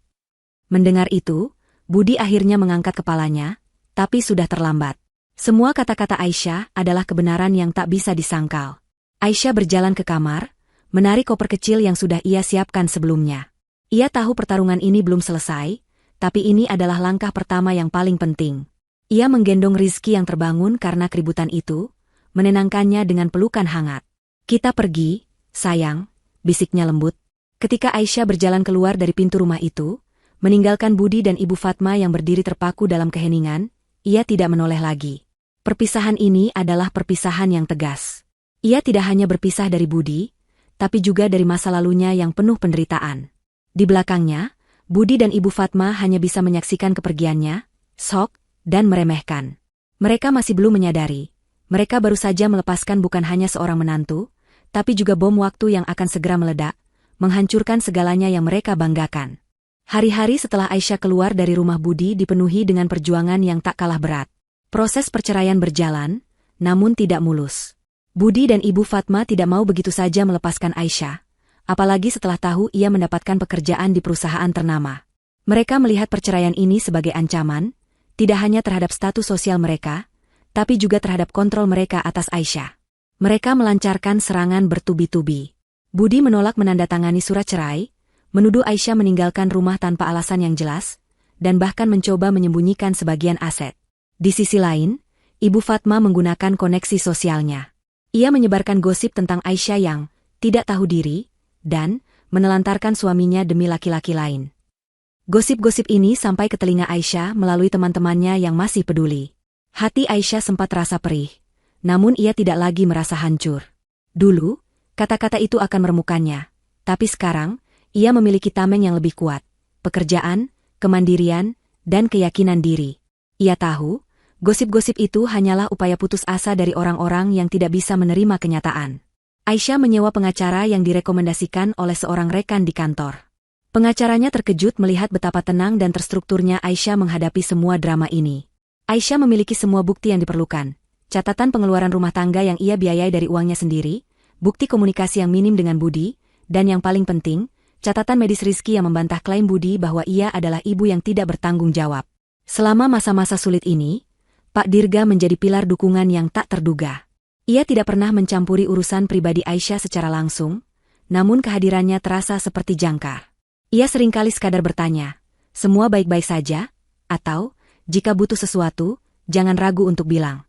Mendengar itu, Budi akhirnya mengangkat kepalanya, tapi sudah terlambat. Semua kata-kata Aisyah adalah kebenaran yang tak bisa disangkal. Aisyah berjalan ke kamar, menarik koper kecil yang sudah ia siapkan sebelumnya. Ia tahu pertarungan ini belum selesai, tapi ini adalah langkah pertama yang paling penting. Ia menggendong Rizky yang terbangun karena keributan itu, menenangkannya dengan pelukan hangat. Kita pergi, sayang, bisiknya lembut. Ketika Aisyah berjalan keluar dari pintu rumah itu, meninggalkan Budi dan Ibu Fatma yang berdiri terpaku dalam keheningan, ia tidak menoleh lagi. Perpisahan ini adalah perpisahan yang tegas. Ia tidak hanya berpisah dari Budi, tapi juga dari masa lalunya yang penuh penderitaan. Di belakangnya, Budi dan Ibu Fatma hanya bisa menyaksikan kepergiannya, shock, dan meremehkan. Mereka masih belum menyadari. Mereka baru saja melepaskan bukan hanya seorang menantu, tapi juga bom waktu yang akan segera meledak, menghancurkan segalanya yang mereka banggakan. Hari-hari setelah Aisyah keluar dari rumah Budi dipenuhi dengan perjuangan yang tak kalah berat. Proses perceraian berjalan, namun tidak mulus. Budi dan Ibu Fatma tidak mau begitu saja melepaskan Aisyah. Apalagi setelah tahu ia mendapatkan pekerjaan di perusahaan ternama. Mereka melihat perceraian ini sebagai ancaman, tidak hanya terhadap status sosial mereka, tapi juga terhadap kontrol mereka atas Aisyah. Mereka melancarkan serangan bertubi-tubi. Budi menolak menandatangani surat cerai, menuduh Aisyah meninggalkan rumah tanpa alasan yang jelas, dan bahkan mencoba menyembunyikan sebagian aset. Di sisi lain, Ibu Fatma menggunakan koneksi sosialnya. Ia menyebarkan gosip tentang Aisyah yang tidak tahu diri, dan menelantarkan suaminya demi laki-laki lain. Gosip-gosip ini sampai ke telinga Aisyah melalui teman-temannya yang masih peduli. Hati Aisyah sempat terasa perih, namun ia tidak lagi merasa hancur. Dulu, kata-kata itu akan meremukannya, tapi sekarang, ia memiliki tameng yang lebih kuat, pekerjaan, kemandirian, dan keyakinan diri. Ia tahu, gosip-gosip itu hanyalah upaya putus asa dari orang-orang yang tidak bisa menerima kenyataan. Aisyah menyewa pengacara yang direkomendasikan oleh seorang rekan di kantor. Pengacaranya terkejut melihat betapa tenang dan terstrukturnya Aisyah menghadapi semua drama ini. Aisyah memiliki semua bukti yang diperlukan, catatan pengeluaran rumah tangga yang ia biayai dari uangnya sendiri, bukti komunikasi yang minim dengan Budi, dan yang paling penting, catatan medis Rizky yang membantah klaim Budi bahwa ia adalah ibu yang tidak bertanggung jawab. Selama masa-masa sulit ini, Pak Dirga menjadi pilar dukungan yang tak terduga. Ia tidak pernah mencampuri urusan pribadi Aisyah secara langsung, namun kehadirannya terasa seperti jangkar. Ia seringkali sekadar bertanya, semua baik-baik saja? Atau, jika butuh sesuatu, jangan ragu untuk bilang.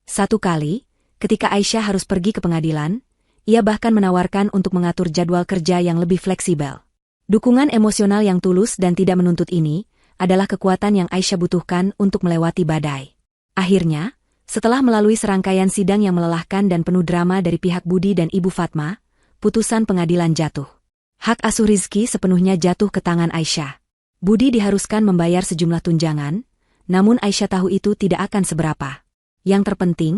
Satu kali, ketika Aisyah harus pergi ke pengadilan, ia bahkan menawarkan untuk mengatur jadwal kerja yang lebih fleksibel. Dukungan emosional yang tulus dan tidak menuntut ini, adalah kekuatan yang Aisyah butuhkan untuk melewati badai. Akhirnya, Setelah melalui serangkaian sidang yang melelahkan dan penuh drama dari pihak Budi dan Ibu Fatma, putusan pengadilan jatuh. Hak asuh Rizky sepenuhnya jatuh ke tangan Aisyah. Budi diharuskan membayar sejumlah tunjangan, namun Aisyah tahu itu tidak akan seberapa. Yang terpenting,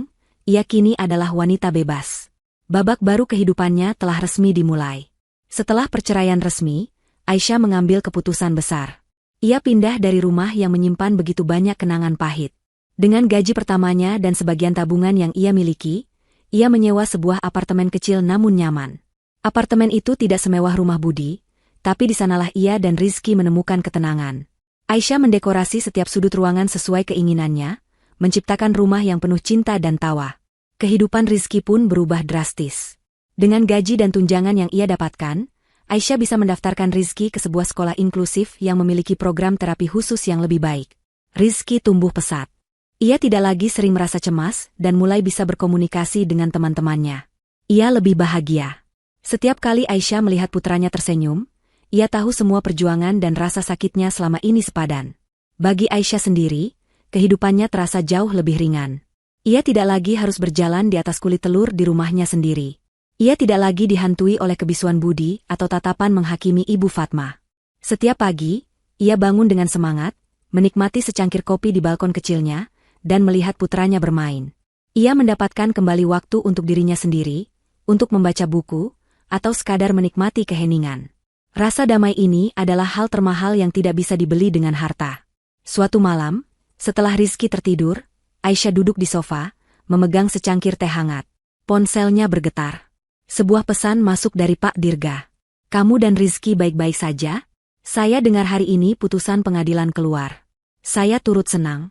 ia kini adalah wanita bebas. Babak baru kehidupannya telah resmi dimulai. Setelah perceraian resmi, Aisyah mengambil keputusan besar. Ia pindah dari rumah yang menyimpan begitu banyak kenangan pahit. Dengan gaji pertamanya dan sebagian tabungan yang ia miliki, ia menyewa sebuah apartemen kecil namun nyaman. Apartemen itu tidak semewah rumah Budi, tapi di sanalah ia dan Rizky menemukan ketenangan. Aisyah mendekorasi setiap sudut ruangan sesuai keinginannya, menciptakan rumah yang penuh cinta dan tawa. Kehidupan Rizky pun berubah drastis. Dengan gaji dan tunjangan yang ia dapatkan, Aisyah bisa mendaftarkan Rizky ke sebuah sekolah inklusif yang memiliki program terapi khusus yang lebih baik. Rizky tumbuh pesat. Ia tidak lagi sering merasa cemas dan mulai bisa berkomunikasi dengan teman-temannya. Ia lebih bahagia. Setiap kali Aisyah melihat putranya tersenyum, ia tahu semua perjuangan dan rasa sakitnya selama ini sepadan. Bagi Aisyah sendiri, kehidupannya terasa jauh lebih ringan. Ia tidak lagi harus berjalan di atas kulit telur di rumahnya sendiri. Ia tidak lagi dihantui oleh kebisuan Budi atau tatapan menghakimi Ibu Fatma. Setiap pagi, ia bangun dengan semangat, menikmati secangkir kopi di balkon kecilnya, dan melihat putranya bermain. Ia mendapatkan kembali waktu untuk dirinya sendiri, untuk membaca buku, atau sekadar menikmati keheningan. Rasa damai ini adalah hal termahal yang tidak bisa dibeli dengan harta. Suatu malam, setelah Rizky tertidur, Aisyah duduk di sofa, memegang secangkir teh hangat. Ponselnya bergetar. Sebuah pesan masuk dari Pak Dirga. "Kamu dan Rizky baik-baik saja? Saya dengar hari ini putusan pengadilan keluar. Saya turut senang."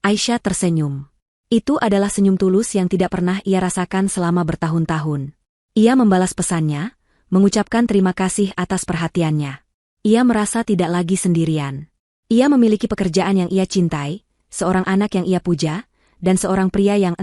Aisyah tersenyum. Itu adalah senyum tulus yang tidak pernah ia rasakan selama bertahun-tahun. Ia membalas pesannya, mengucapkan terima kasih atas perhatiannya. Ia merasa tidak lagi sendirian. Ia memiliki pekerjaan yang ia cintai, seorang anak yang ia puja, dan seorang pria yang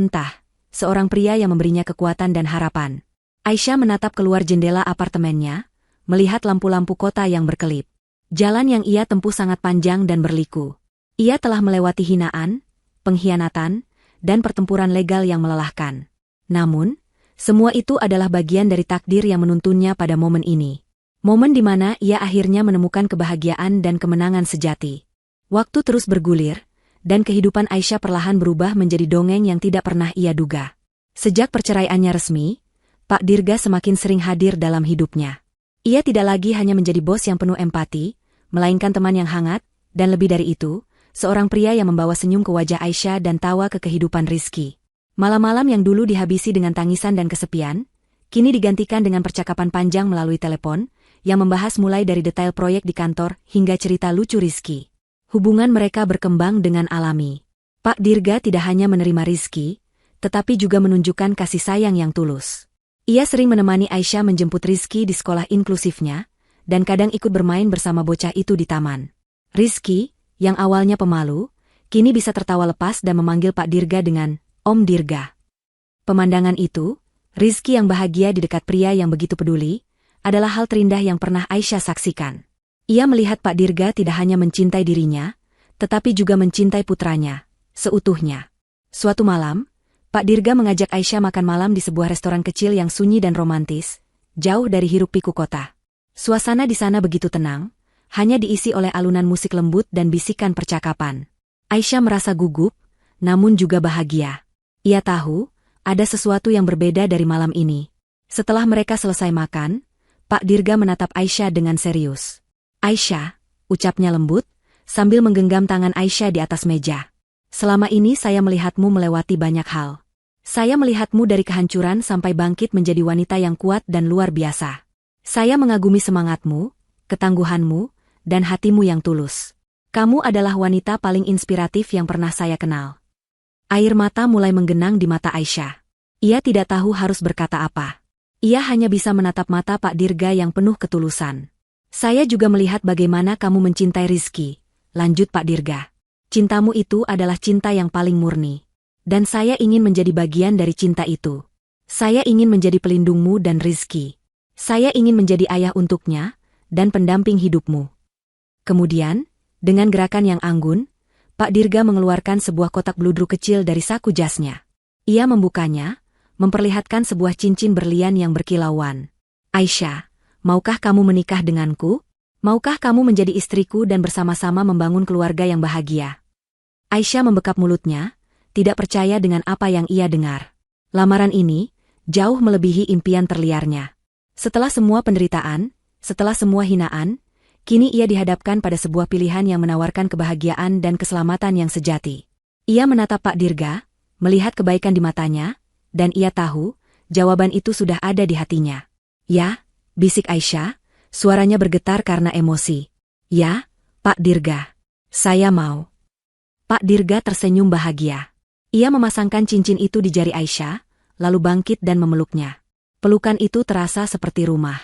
seorang pria yang memberinya kekuatan dan harapan. Aisyah menatap keluar jendela apartemennya, melihat lampu-lampu kota yang berkelip. Jalan yang ia tempuh sangat panjang dan berliku. Ia telah melewati hinaan, pengkhianatan, dan pertempuran legal yang melelahkan. Namun, semua itu adalah bagian dari takdir yang menuntunnya pada momen ini. Momen di mana ia akhirnya menemukan kebahagiaan dan kemenangan sejati. Waktu terus bergulir, dan kehidupan Aisyah perlahan berubah menjadi dongeng yang tidak pernah ia duga. Sejak perceraiannya resmi, Pak Dirga semakin sering hadir dalam hidupnya. Ia tidak lagi hanya menjadi bos yang penuh empati, melainkan teman yang hangat, dan lebih dari itu, seorang pria yang membawa senyum ke wajah Aisyah dan tawa ke kehidupan Rizky. Malam-malam yang dulu dihabisi dengan tangisan dan kesepian, kini digantikan dengan percakapan panjang melalui telepon, yang membahas mulai dari detail proyek di kantor hingga cerita lucu Rizky. Hubungan mereka berkembang dengan alami. Pak Dirga tidak hanya menerima Rizky, tetapi juga menunjukkan kasih sayang yang tulus. Ia sering menemani Aisyah menjemput Rizky di sekolah inklusifnya, dan kadang ikut bermain bersama bocah itu di taman. Rizky, yang awalnya pemalu, kini bisa tertawa lepas dan memanggil Pak Dirga dengan Om Dirga. Pemandangan itu, Rizky yang bahagia di dekat pria yang begitu peduli, adalah hal terindah yang pernah Aisyah saksikan. Ia melihat Pak Dirga tidak hanya mencintai dirinya, tetapi juga mencintai putranya, seutuhnya. Suatu malam, Pak Dirga mengajak Aisyah makan malam di sebuah restoran kecil yang sunyi dan romantis, jauh dari hiruk-pikuk kota. Suasana di sana begitu tenang, hanya diisi oleh alunan musik lembut dan bisikan percakapan. Aisyah merasa gugup, namun juga bahagia. Ia tahu, ada sesuatu yang berbeda dari malam ini. Setelah mereka selesai makan, Pak Dirga menatap Aisyah dengan serius. "Aisyah," ucapnya lembut, sambil menggenggam tangan Aisyah di atas meja. "Selama ini saya melihatmu melewati banyak hal. Saya melihatmu dari kehancuran sampai bangkit menjadi wanita yang kuat dan luar biasa. Saya mengagumi semangatmu, ketangguhanmu, dan hatimu yang tulus. Kamu adalah wanita paling inspiratif yang pernah saya kenal." Air mata mulai menggenang di mata Aisyah. Ia tidak tahu harus berkata apa. Ia hanya bisa menatap mata Pak Dirga yang penuh ketulusan. "Saya juga melihat bagaimana kamu mencintai Rizky," lanjut Pak Dirga. "Cintamu itu adalah cinta yang paling murni. Dan saya ingin menjadi bagian dari cinta itu. Saya ingin menjadi pelindungmu dan Rizky. Saya ingin menjadi ayah untuknya, dan pendamping hidupmu." Kemudian, dengan gerakan yang anggun, Pak Dirga mengeluarkan sebuah kotak bludru kecil dari saku jasnya. Ia membukanya, memperlihatkan sebuah cincin berlian yang berkilauan. Aisyah, maukah kamu menikah denganku? Maukah kamu menjadi istriku dan bersama-sama membangun keluarga yang bahagia? Aisyah membekap mulutnya, tidak percaya dengan apa yang ia dengar. Lamaran ini jauh melebihi impian terliarnya. Setelah semua penderitaan, setelah semua hinaan, kini ia dihadapkan pada sebuah pilihan yang menawarkan kebahagiaan dan keselamatan yang sejati. Ia menatap Pak Dirga, melihat kebaikan di matanya, dan ia tahu, jawaban itu sudah ada di hatinya. Ya, bisik Aisyah, suaranya bergetar karena emosi. Ya, Pak Dirga. Saya mau. Pak Dirga tersenyum bahagia. Ia memasangkan cincin itu di jari Aisyah, lalu bangkit dan memeluknya. Pelukan itu terasa seperti rumah.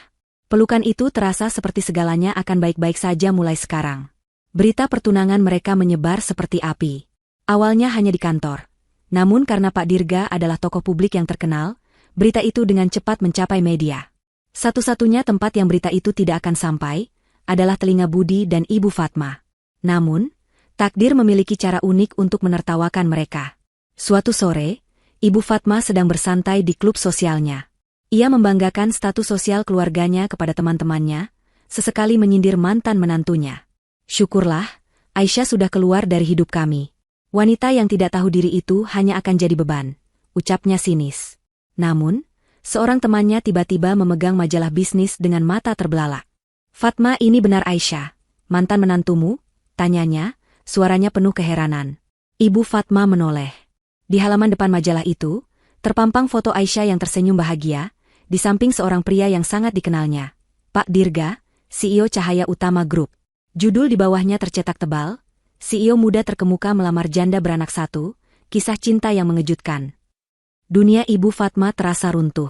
Pelukan itu terasa seperti segalanya akan baik-baik saja mulai sekarang. Berita pertunangan mereka menyebar seperti api. Awalnya hanya di kantor. Namun karena Pak Dirga adalah tokoh publik yang terkenal, berita itu dengan cepat mencapai media. Satu-satunya tempat yang berita itu tidak akan sampai, adalah telinga Budi dan Ibu Fatma. Namun, takdir memiliki cara unik untuk menertawakan mereka. Suatu sore, Ibu Fatma sedang bersantai di klub sosialnya. Ia membanggakan status sosial keluarganya kepada teman-temannya, sesekali menyindir mantan menantunya. Syukurlah, Aisyah sudah keluar dari hidup kami. Wanita yang tidak tahu diri itu hanya akan jadi beban, ucapnya sinis. Namun, seorang temannya tiba-tiba memegang majalah bisnis dengan mata terbelalak. Fatma, ini benar Aisyah, mantan menantumu? Tanyanya, suaranya penuh keheranan. Ibu Fatma menoleh. Di halaman depan majalah itu, terpampang foto Aisyah yang tersenyum bahagia, di samping seorang pria yang sangat dikenalnya, Pak Dirga, CEO Cahaya Utama Group. Judul di bawahnya tercetak tebal, CEO muda terkemuka melamar janda beranak satu, kisah cinta yang mengejutkan. Dunia Ibu Fatma terasa runtuh.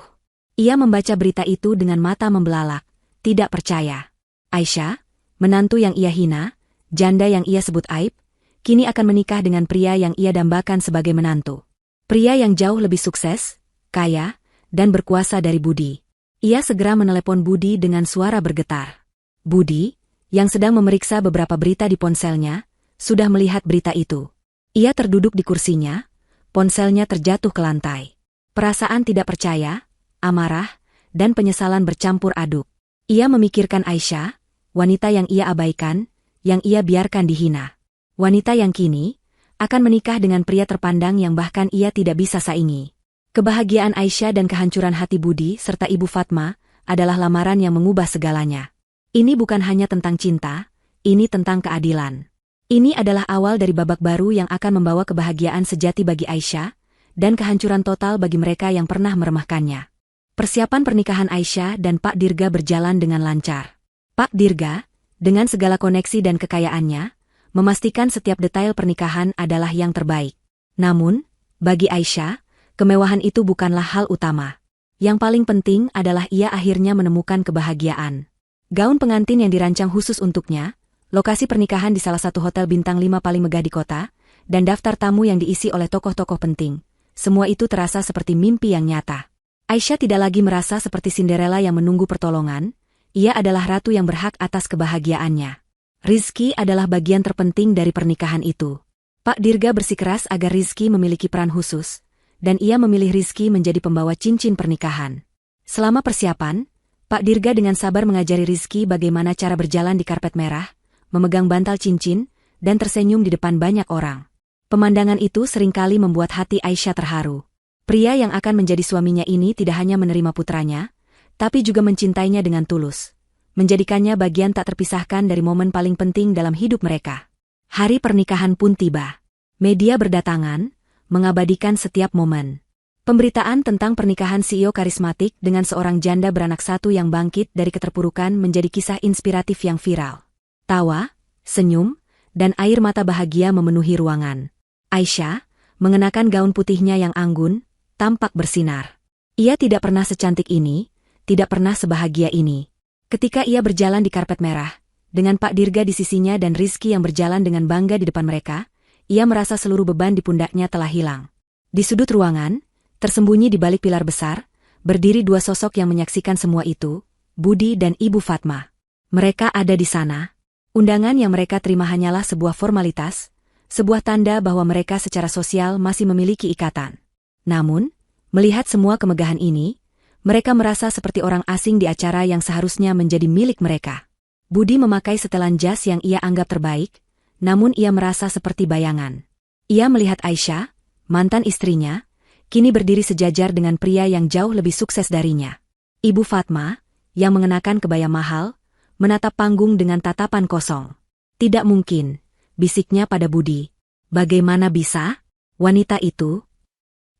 Ia membaca berita itu dengan mata membelalak, tidak percaya. Aisyah, menantu yang ia hina, janda yang ia sebut aib, kini akan menikah dengan pria yang ia dambakan sebagai menantu. Pria yang jauh lebih sukses, kaya, dan berkuasa dari Budi. Ia segera menelepon Budi dengan suara bergetar. Budi, yang sedang memeriksa beberapa berita di ponselnya, sudah melihat berita itu. Ia terduduk di kursinya, ponselnya terjatuh ke lantai. Perasaan tidak percaya, amarah, dan penyesalan bercampur aduk. Ia memikirkan Aisyah, wanita yang ia abaikan, yang ia biarkan dihina. Wanita yang kini akan menikah dengan pria terpandang yang bahkan ia tidak bisa saingi. Kebahagiaan Aisyah dan kehancuran hati Budi serta Ibu Fatma adalah lamaran yang mengubah segalanya. Ini bukan hanya tentang cinta, ini tentang keadilan. Ini adalah awal dari babak baru yang akan membawa kebahagiaan sejati bagi Aisyah, dan kehancuran total bagi mereka yang pernah meremehkannya. Persiapan pernikahan Aisyah dan Pak Dirga berjalan dengan lancar. Pak Dirga, dengan segala koneksi dan kekayaannya, memastikan setiap detail pernikahan adalah yang terbaik. Namun, bagi Aisyah, kemewahan itu bukanlah hal utama. Yang paling penting adalah ia akhirnya menemukan kebahagiaan. Gaun pengantin yang dirancang khusus untuknya, lokasi pernikahan di salah satu hotel bintang 5 paling megah di kota, dan daftar tamu yang diisi oleh tokoh-tokoh penting. Semua itu terasa seperti mimpi yang nyata. Aisyah tidak lagi merasa seperti Cinderella yang menunggu pertolongan, ia adalah ratu yang berhak atas kebahagiaannya. Rizki adalah bagian terpenting dari pernikahan itu. Pak Dirga bersikeras agar Rizki memiliki peran khusus, dan ia memilih Rizki menjadi pembawa cincin pernikahan. Selama persiapan, Pak Dirga dengan sabar mengajari Rizki bagaimana cara berjalan di karpet merah, memegang bantal cincin, dan tersenyum di depan banyak orang. Pemandangan itu seringkali membuat hati Aisyah terharu. Pria yang akan menjadi suaminya ini tidak hanya menerima putranya, tapi juga mencintainya dengan tulus, menjadikannya bagian tak terpisahkan dari momen paling penting dalam hidup mereka. Hari pernikahan pun tiba. Media berdatangan, mengabadikan setiap momen. Pemberitaan tentang pernikahan CEO karismatik dengan seorang janda beranak satu yang bangkit dari keterpurukan menjadi kisah inspiratif yang viral. Tawa, senyum, dan air mata bahagia memenuhi ruangan. Aisyah, mengenakan gaun putihnya yang anggun, tampak bersinar. Ia tidak pernah secantik ini, tidak pernah sebahagia ini. Ketika ia berjalan di karpet merah, dengan Pak Dirga di sisinya dan Rizki yang berjalan dengan bangga di depan mereka, ia merasa seluruh beban di pundaknya telah hilang. Di sudut ruangan, tersembunyi di balik pilar besar, berdiri dua sosok yang menyaksikan semua itu, Budi dan Ibu Fatma. Mereka ada di sana. Undangan yang mereka terima hanyalah sebuah formalitas, sebuah tanda bahwa mereka secara sosial masih memiliki ikatan. Namun, melihat semua kemegahan ini, mereka merasa seperti orang asing di acara yang seharusnya menjadi milik mereka. Budi memakai setelan jas yang ia anggap terbaik, namun ia merasa seperti bayangan. Ia melihat Aisyah, mantan istrinya, kini berdiri sejajar dengan pria yang jauh lebih sukses darinya. Ibu Fatma, yang mengenakan kebaya mahal, menatap panggung dengan tatapan kosong. Tidak mungkin, bisiknya pada Budi. Bagaimana bisa? Wanita itu?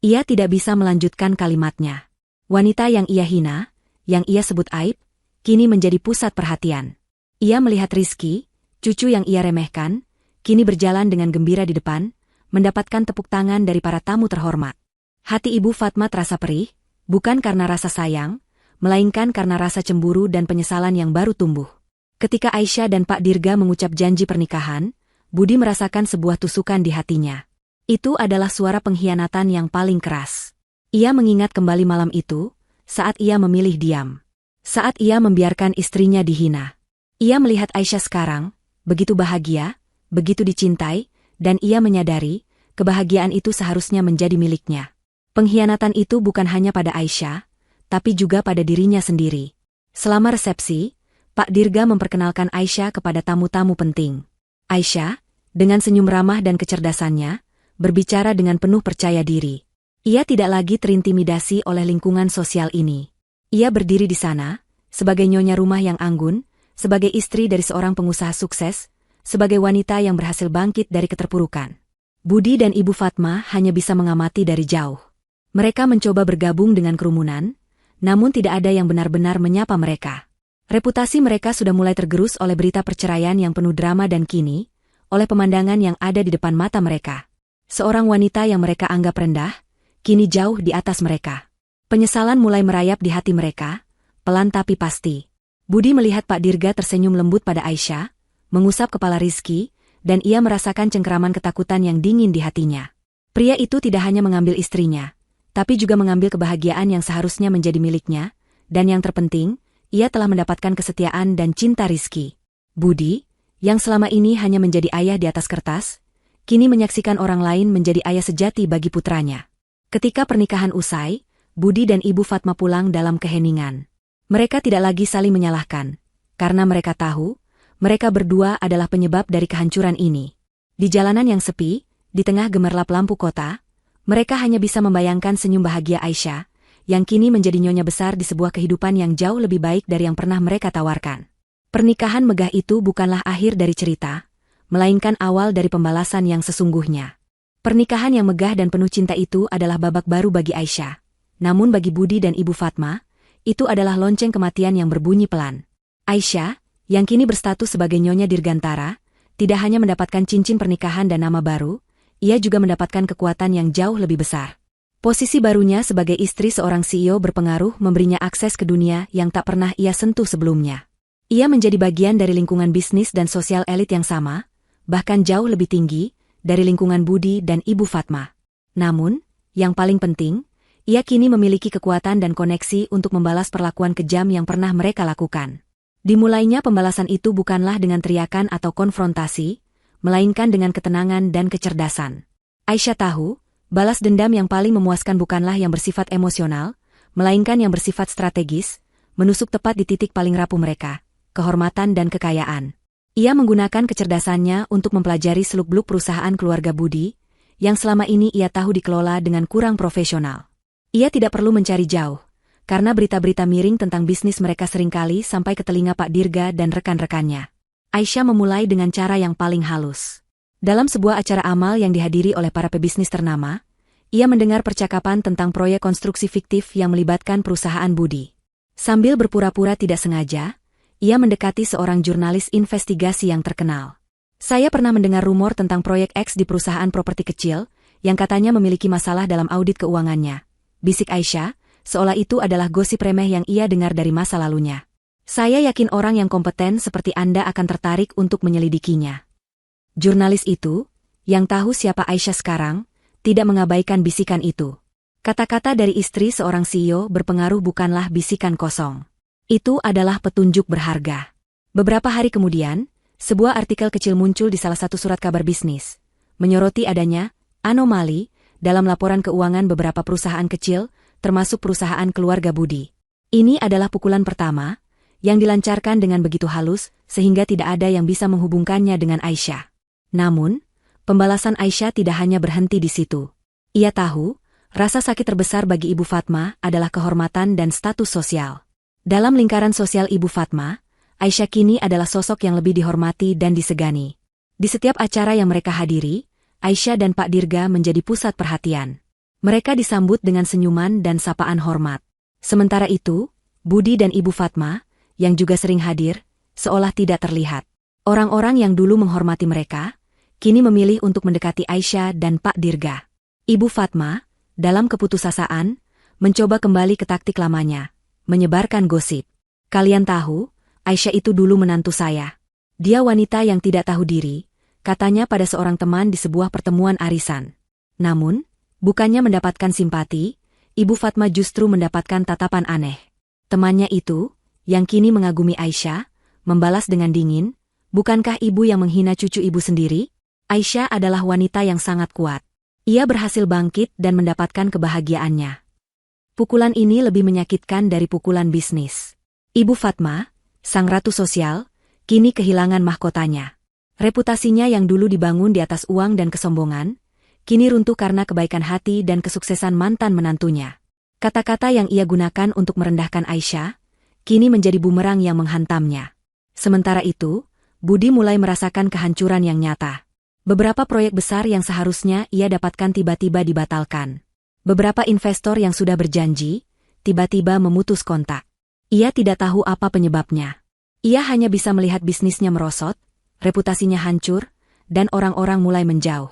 Ia tidak bisa melanjutkan kalimatnya. Wanita yang ia hina, yang ia sebut aib, kini menjadi pusat perhatian. Ia melihat Rizky, cucu yang ia remehkan, kini berjalan dengan gembira di depan, mendapatkan tepuk tangan dari para tamu terhormat. Hati Ibu Fatma terasa perih, bukan karena rasa sayang, melainkan karena rasa cemburu dan penyesalan yang baru tumbuh. Ketika Aisyah dan Pak Dirga mengucap janji pernikahan, Budi merasakan sebuah tusukan di hatinya. Itu adalah suara pengkhianatan yang paling keras. Ia mengingat kembali malam itu, saat ia memilih diam. Saat ia membiarkan istrinya dihina. Ia melihat Aisyah sekarang, begitu bahagia, begitu dicintai, dan ia menyadari, kebahagiaan itu seharusnya menjadi miliknya. Pengkhianatan itu bukan hanya pada Aisyah, tapi juga pada dirinya sendiri. Selama resepsi, Pak Dirga memperkenalkan Aisyah kepada tamu-tamu penting. Aisyah, dengan senyum ramah dan kecerdasannya, berbicara dengan penuh percaya diri. Ia tidak lagi terintimidasi oleh lingkungan sosial ini. Ia berdiri di sana, sebagai nyonya rumah yang anggun, sebagai istri dari seorang pengusaha sukses, sebagai wanita yang berhasil bangkit dari keterpurukan. Budi dan Ibu Fatma hanya bisa mengamati dari jauh. Mereka mencoba bergabung dengan kerumunan, namun tidak ada yang benar-benar menyapa mereka. Reputasi mereka sudah mulai tergerus oleh berita perceraian yang penuh drama dan kini, oleh pemandangan yang ada di depan mata mereka. Seorang wanita yang mereka anggap rendah, kini jauh di atas mereka. Penyesalan mulai merayap di hati mereka, pelan tapi pasti. Budi melihat Pak Dirga tersenyum lembut pada Aisyah, mengusap kepala Rizky, dan ia merasakan cengkeraman ketakutan yang dingin di hatinya. Pria itu tidak hanya mengambil istrinya, tapi juga mengambil kebahagiaan yang seharusnya menjadi miliknya, dan yang terpenting, ia telah mendapatkan kesetiaan dan cinta Rizky. Budi, yang selama ini hanya menjadi ayah di atas kertas, kini menyaksikan orang lain menjadi ayah sejati bagi putranya. Ketika pernikahan usai, Budi dan Ibu Fatma pulang dalam keheningan. Mereka tidak lagi saling menyalahkan, karena mereka tahu, mereka berdua adalah penyebab dari kehancuran ini. Di jalanan yang sepi, di tengah gemerlap lampu kota, mereka hanya bisa membayangkan senyum bahagia Aisyah, yang kini menjadi nyonya besar di sebuah kehidupan yang jauh lebih baik dari yang pernah mereka tawarkan. Pernikahan megah itu bukanlah akhir dari cerita, melainkan awal dari pembalasan yang sesungguhnya. Pernikahan yang megah dan penuh cinta itu adalah babak baru bagi Aisyah. Namun bagi Budi dan Ibu Fatma, itu adalah lonceng kematian yang berbunyi pelan. Aisyah, yang kini berstatus sebagai Nyonya Dirgantara, tidak hanya mendapatkan cincin pernikahan dan nama baru, ia juga mendapatkan kekuatan yang jauh lebih besar. Posisi barunya sebagai istri seorang CEO berpengaruh memberinya akses ke dunia yang tak pernah ia sentuh sebelumnya. Ia menjadi bagian dari lingkungan bisnis dan sosial elit yang sama, bahkan jauh lebih tinggi, dari lingkungan Budi dan Ibu Fatma. Namun, yang paling penting, ia kini memiliki kekuatan dan koneksi untuk membalas perlakuan kejam yang pernah mereka lakukan. Dimulainya pembalasan itu bukanlah dengan teriakan atau konfrontasi, melainkan dengan ketenangan dan kecerdasan. Aisyah tahu, balas dendam yang paling memuaskan bukanlah yang bersifat emosional, melainkan yang bersifat strategis, menusuk tepat di titik paling rapuh mereka, kehormatan dan kekayaan. Ia menggunakan kecerdasannya untuk mempelajari seluk-beluk perusahaan keluarga Budi, yang selama ini ia tahu dikelola dengan kurang profesional. Ia tidak perlu mencari jauh, karena berita-berita miring tentang bisnis mereka seringkali sampai ke telinga Pak Dirga dan rekan-rekannya. Aisyah memulai dengan cara yang paling halus. Dalam sebuah acara amal yang dihadiri oleh para pebisnis ternama, ia mendengar percakapan tentang proyek konstruksi fiktif yang melibatkan perusahaan Budi. Sambil berpura-pura tidak sengaja, ia mendekati seorang jurnalis investigasi yang terkenal. Saya pernah mendengar rumor tentang proyek X di perusahaan properti kecil, yang katanya memiliki masalah dalam audit keuangannya. Bisik Aisyah, seolah itu adalah gosip remeh yang ia dengar dari masa lalunya. Saya yakin orang yang kompeten seperti Anda akan tertarik untuk menyelidikinya. Jurnalis itu, yang tahu siapa Aisyah sekarang, tidak mengabaikan bisikan itu. Kata-kata dari istri seorang CEO berpengaruh bukanlah bisikan kosong. Itu adalah petunjuk berharga. Beberapa hari kemudian, sebuah artikel kecil muncul di salah satu surat kabar bisnis, menyoroti adanya anomali dalam laporan keuangan beberapa perusahaan kecil, termasuk perusahaan keluarga Budi. Ini adalah pukulan pertama, yang dilancarkan dengan begitu halus, sehingga tidak ada yang bisa menghubungkannya dengan Aisyah. Namun, pembalasan Aisyah tidak hanya berhenti di situ. Ia tahu, rasa sakit terbesar bagi Ibu Fatma adalah kehormatan dan status sosial. Dalam lingkaran sosial Ibu Fatma, Aisyah kini adalah sosok yang lebih dihormati dan disegani. Di setiap acara yang mereka hadiri, Aisyah dan Pak Dirga menjadi pusat perhatian. Mereka disambut dengan senyuman dan sapaan hormat. Sementara itu, Budi dan Ibu Fatma, yang juga sering hadir, seolah tidak terlihat. Orang-orang yang dulu menghormati mereka, kini memilih untuk mendekati Aisyah dan Pak Dirga. Ibu Fatma, dalam keputusasaan, mencoba kembali ke taktik lamanya, menyebarkan gosip. Kalian tahu, Aisyah itu dulu menantu saya. Dia wanita yang tidak tahu diri, katanya pada seorang teman di sebuah pertemuan arisan. Namun, bukannya mendapatkan simpati, Ibu Fatma justru mendapatkan tatapan aneh. Temannya itu, yang kini mengagumi Aisyah, membalas dengan dingin, "Bukankah ibu yang menghina cucu ibu sendiri?" Aisyah adalah wanita yang sangat kuat. Ia berhasil bangkit dan mendapatkan kebahagiaannya. Pukulan ini lebih menyakitkan dari pukulan bisnis. Ibu Fatma, sang ratu sosial, kini kehilangan mahkotanya. Reputasinya yang dulu dibangun di atas uang dan kesombongan, kini runtuh karena kebaikan hati dan kesuksesan mantan menantunya. Kata-kata yang ia gunakan untuk merendahkan Aisyah, kini menjadi bumerang yang menghantamnya. Sementara itu, Budi mulai merasakan kehancuran yang nyata. Beberapa proyek besar yang seharusnya ia dapatkan tiba-tiba dibatalkan. Beberapa investor yang sudah berjanji, tiba-tiba memutus kontak. Ia tidak tahu apa penyebabnya. Ia hanya bisa melihat bisnisnya merosot, reputasinya hancur, dan orang-orang mulai menjauh.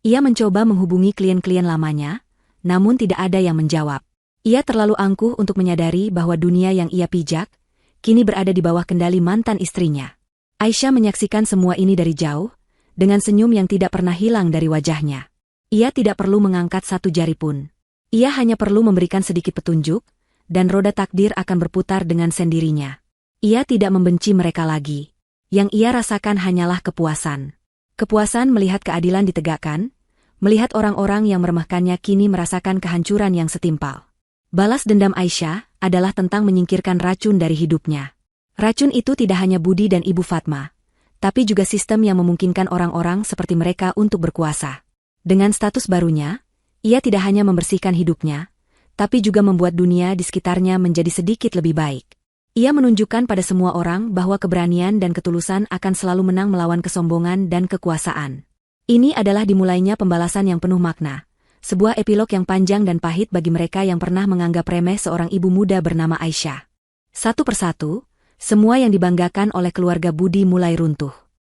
Ia mencoba menghubungi klien-klien lamanya, namun tidak ada yang menjawab. Ia terlalu angkuh untuk menyadari bahwa dunia yang ia pijak, kini berada di bawah kendali mantan istrinya. Aisyah menyaksikan semua ini dari jauh, dengan senyum yang tidak pernah hilang dari wajahnya. Ia tidak perlu mengangkat satu jari pun. Ia hanya perlu memberikan sedikit petunjuk, dan roda takdir akan berputar dengan sendirinya. Ia tidak membenci mereka lagi. Yang ia rasakan hanyalah kepuasan. Kepuasan melihat keadilan ditegakkan, melihat orang-orang yang meremehkannya kini merasakan kehancuran yang setimpal. Balas dendam Aisyah adalah tentang menyingkirkan racun dari hidupnya. Racun itu tidak hanya Budi dan Ibu Fatma, tapi juga sistem yang memungkinkan orang-orang seperti mereka untuk berkuasa. Dengan status barunya, ia tidak hanya membersihkan hidupnya, tapi juga membuat dunia di sekitarnya menjadi sedikit lebih baik. Ia menunjukkan pada semua orang bahwa keberanian dan ketulusan akan selalu menang melawan kesombongan dan kekuasaan. Ini adalah dimulainya pembalasan yang penuh makna, sebuah epilog yang panjang dan pahit bagi mereka yang pernah menganggap remeh seorang ibu muda bernama Aisyah. Satu persatu, semua yang dibanggakan oleh keluarga Budi mulai runtuh.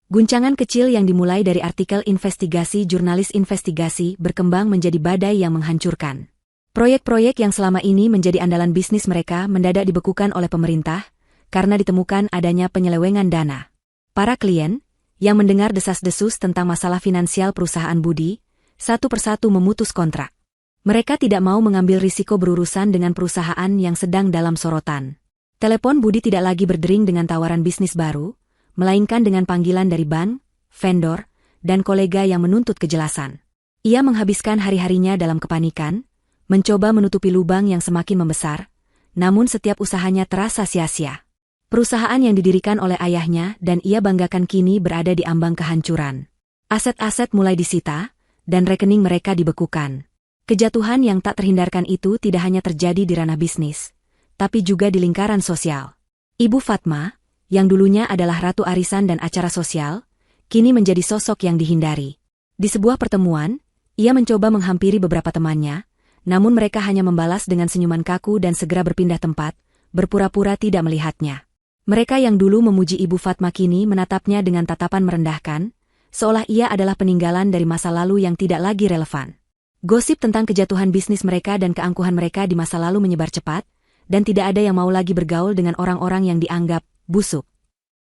Guncangan kecil yang dimulai dari artikel investigasi jurnalis investigasi berkembang menjadi badai yang menghancurkan. Proyek-proyek yang selama ini menjadi andalan bisnis mereka mendadak dibekukan oleh pemerintah, karena ditemukan adanya penyelewengan dana. Para klien, yang mendengar desas-desus tentang masalah finansial perusahaan Budi, satu persatu memutus kontrak. Mereka tidak mau mengambil risiko berurusan dengan perusahaan yang sedang dalam sorotan. Telepon Budi tidak lagi berdering dengan tawaran bisnis baru, melainkan dengan panggilan dari bank, vendor, dan kolega yang menuntut kejelasan. Ia menghabiskan hari-harinya dalam kepanikan, mencoba menutupi lubang yang semakin membesar, namun setiap usahanya terasa sia-sia. Perusahaan yang didirikan oleh ayahnya dan ia banggakan kini berada di ambang kehancuran. Aset-aset mulai disita, dan rekening mereka dibekukan. Kejatuhan yang tak terhindarkan itu tidak hanya terjadi di ranah bisnis, tapi juga di lingkaran sosial. Ibu Fatma, yang dulunya adalah ratu arisan dan acara sosial, kini menjadi sosok yang dihindari. Di sebuah pertemuan, ia mencoba menghampiri beberapa temannya, namun mereka hanya membalas dengan senyuman kaku dan segera berpindah tempat, berpura-pura tidak melihatnya. Mereka yang dulu memuji Ibu Fatma kini menatapnya dengan tatapan merendahkan, seolah ia adalah peninggalan dari masa lalu yang tidak lagi relevan. Gosip tentang kejatuhan bisnis mereka dan keangkuhan mereka di masa lalu menyebar cepat, dan tidak ada yang mau lagi bergaul dengan orang-orang yang dianggap busuk.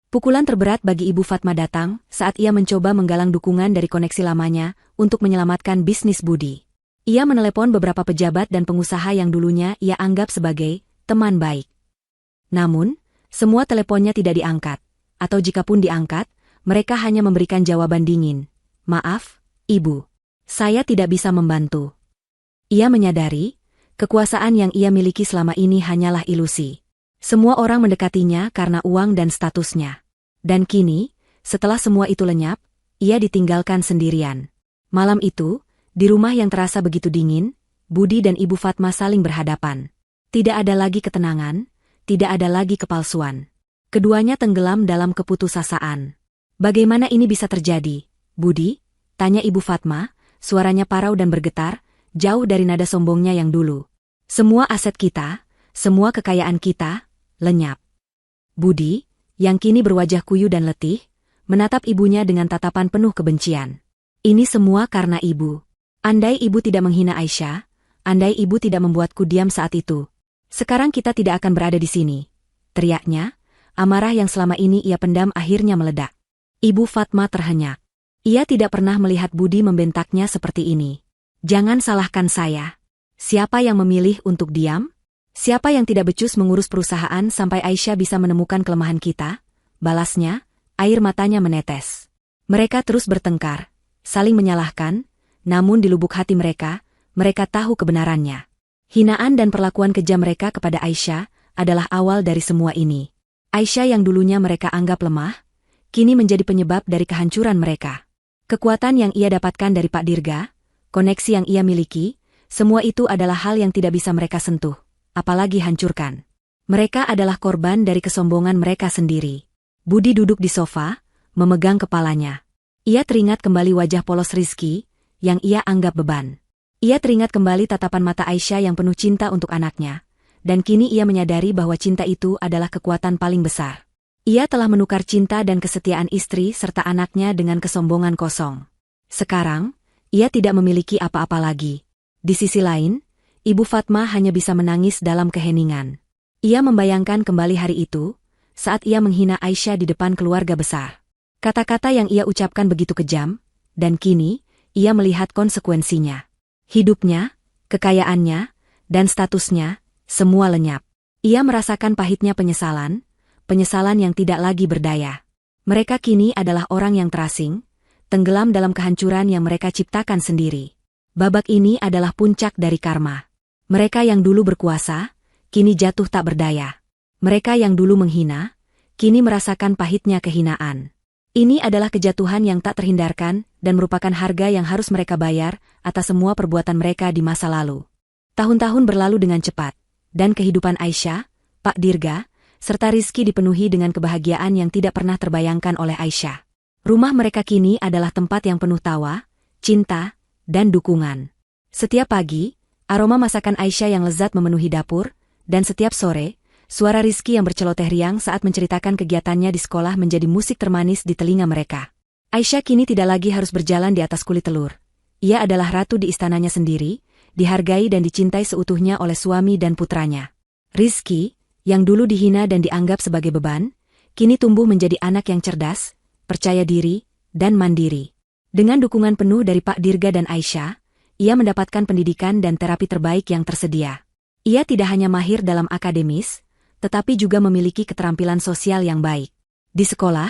Pukulan terberat bagi Ibu Fatma datang saat ia mencoba menggalang dukungan dari koneksi lamanya untuk menyelamatkan bisnis Budi. Ia menelepon beberapa pejabat dan pengusaha yang dulunya ia anggap sebagai teman baik. Namun, semua teleponnya tidak diangkat, atau jikapun diangkat, mereka hanya memberikan jawaban dingin. "Maaf, "Ibu, saya tidak bisa membantu." Ia menyadari, kekuasaan yang ia miliki selama ini hanyalah ilusi. Semua orang mendekatinya karena uang dan statusnya. Dan kini, setelah semua itu lenyap, ia ditinggalkan sendirian. Malam itu, di rumah yang terasa begitu dingin, Budi dan Ibu Fatma saling berhadapan. Tidak ada lagi ketenangan, tidak ada lagi kepalsuan. Keduanya tenggelam dalam keputusasaan. "Bagaimana ini bisa terjadi, Budi?" tanya Ibu Fatma, suaranya parau dan bergetar, jauh dari nada sombongnya yang dulu. "Semua aset kita, semua kekayaan kita, lenyap." Budi, yang kini berwajah kuyu dan letih, menatap ibunya dengan tatapan penuh kebencian. "Ini semua karena ibu. Andai ibu tidak menghina Aisyah, andai ibu tidak membuatku diam saat itu, sekarang kita tidak akan berada di sini." Teriaknya, amarah yang selama ini ia pendam akhirnya meledak. Ibu Fatma terhenyak. Ia tidak pernah melihat Budi membentaknya seperti ini. "Jangan salahkan saya. Siapa yang memilih untuk diam? Siapa yang tidak becus mengurus perusahaan sampai Aisyah bisa menemukan kelemahan kita?" Balasnya, air matanya menetes. Mereka terus bertengkar, saling menyalahkan, namun di lubuk hati mereka tahu kebenarannya. Hinaan dan perlakuan kejam mereka kepada Aisyah adalah awal dari semua ini. Aisyah yang dulunya mereka anggap lemah, kini menjadi penyebab dari kehancuran mereka. Kekuatan yang ia dapatkan dari Pak Dirga, koneksi yang ia miliki, semua itu adalah hal yang tidak bisa mereka sentuh, apalagi hancurkan. Mereka adalah korban dari kesombongan mereka sendiri. Budi duduk di sofa, memegang kepalanya. Ia teringat kembali wajah polos Rizky, yang ia anggap beban. Ia teringat kembali tatapan mata Aisyah yang penuh cinta untuk anaknya, dan kini ia menyadari bahwa cinta itu adalah kekuatan paling besar. Ia telah menukar cinta dan kesetiaan istri serta anaknya dengan kesombongan kosong. Sekarang, ia tidak memiliki apa-apa lagi. Di sisi lain, Ibu Fatma hanya bisa menangis dalam keheningan. Ia membayangkan kembali hari itu, saat ia menghina Aisyah di depan keluarga besar. Kata-kata yang ia ucapkan begitu kejam, dan kini, ia melihat konsekuensinya. Hidupnya, kekayaannya, dan statusnya, semua lenyap. Ia merasakan pahitnya penyesalan yang tidak lagi berdaya. Mereka kini adalah orang yang terasing, tenggelam dalam kehancuran yang mereka ciptakan sendiri. Babak ini adalah puncak dari karma. Mereka yang dulu berkuasa, kini jatuh tak berdaya. Mereka yang dulu menghina, kini merasakan pahitnya kehinaan. Ini adalah kejatuhan yang tak terhindarkan dan merupakan harga yang harus mereka bayar atas semua perbuatan mereka di masa lalu. Tahun-tahun berlalu dengan cepat, dan kehidupan Aisyah, Pak Dirga, serta Rizky dipenuhi dengan kebahagiaan yang tidak pernah terbayangkan oleh Aisyah. Rumah mereka kini adalah tempat yang penuh tawa, cinta, dan dukungan. Setiap pagi, aroma masakan Aisyah yang lezat memenuhi dapur, dan setiap sore, suara Rizky yang berceloteh riang saat menceritakan kegiatannya di sekolah menjadi musik termanis di telinga mereka. Aisyah kini tidak lagi harus berjalan di atas kulit telur. Ia adalah ratu di istananya sendiri, dihargai dan dicintai seutuhnya oleh suami dan putranya. Rizky, yang dulu dihina dan dianggap sebagai beban, kini tumbuh menjadi anak yang cerdas, percaya diri, dan mandiri. Dengan dukungan penuh dari Pak Dirga dan Aisyah, ia mendapatkan pendidikan dan terapi terbaik yang tersedia. Ia tidak hanya mahir dalam akademis, tetapi juga memiliki keterampilan sosial yang baik. Di sekolah,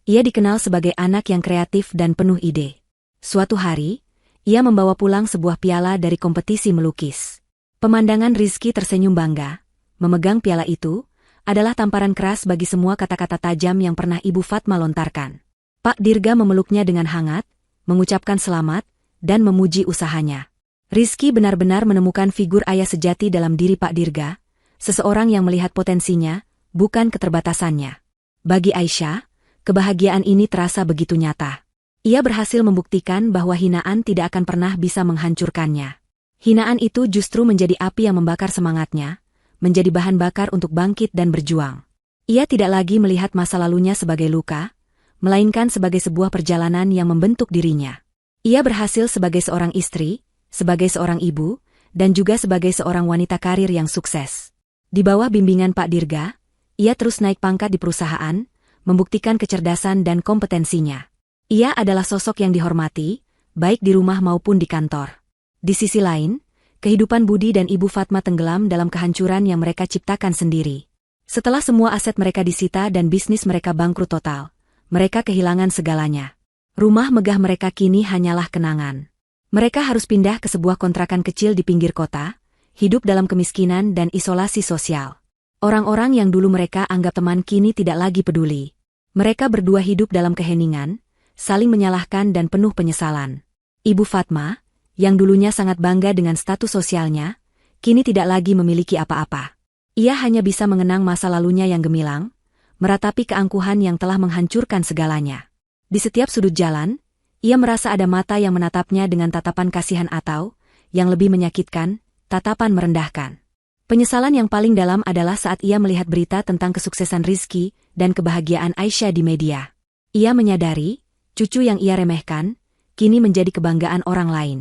ia dikenal sebagai anak yang kreatif dan penuh ide. Suatu hari, ia membawa pulang sebuah piala dari kompetisi melukis. Pemandangan Rizky tersenyum bangga, memegang piala itu, adalah tamparan keras bagi semua kata-kata tajam yang pernah Ibu Fatma lontarkan. Pak Dirga memeluknya dengan hangat, mengucapkan selamat, dan memuji usahanya. Rizky benar-benar menemukan figur ayah sejati dalam diri Pak Dirga, seseorang yang melihat potensinya, bukan keterbatasannya. Bagi Aisyah, kebahagiaan ini terasa begitu nyata. Ia berhasil membuktikan bahwa hinaan tidak akan pernah bisa menghancurkannya. Hinaan itu justru menjadi api yang membakar semangatnya, menjadi bahan bakar untuk bangkit dan berjuang. Ia tidak lagi melihat masa lalunya sebagai luka, melainkan sebagai sebuah perjalanan yang membentuk dirinya. Ia berhasil sebagai seorang istri, sebagai seorang ibu, dan juga sebagai seorang wanita karir yang sukses. Di bawah bimbingan Pak Dirga, ia terus naik pangkat di perusahaan, membuktikan kecerdasan dan kompetensinya. Ia adalah sosok yang dihormati, baik di rumah maupun di kantor. Di sisi lain, kehidupan Budi dan Ibu Fatma tenggelam dalam kehancuran yang mereka ciptakan sendiri. Setelah semua aset mereka disita dan bisnis mereka bangkrut total, mereka kehilangan segalanya. Rumah megah mereka kini hanyalah kenangan. Mereka harus pindah ke sebuah kontrakan kecil di pinggir kota, hidup dalam kemiskinan dan isolasi sosial. Orang-orang yang dulu mereka anggap teman kini tidak lagi peduli. Mereka berdua hidup dalam keheningan, saling menyalahkan dan penuh penyesalan. Ibu Fatma, yang dulunya sangat bangga dengan status sosialnya, kini tidak lagi memiliki apa-apa. Ia hanya bisa mengenang masa lalunya yang gemilang, meratapi keangkuhan yang telah menghancurkan segalanya. Di setiap sudut jalan, ia merasa ada mata yang menatapnya dengan tatapan kasihan atau, yang lebih menyakitkan, tatapan merendahkan. Penyesalan yang paling dalam adalah saat ia melihat berita tentang kesuksesan Rizky dan kebahagiaan Aisyah di media. Ia menyadari, cucu yang ia remehkan, kini menjadi kebanggaan orang lain.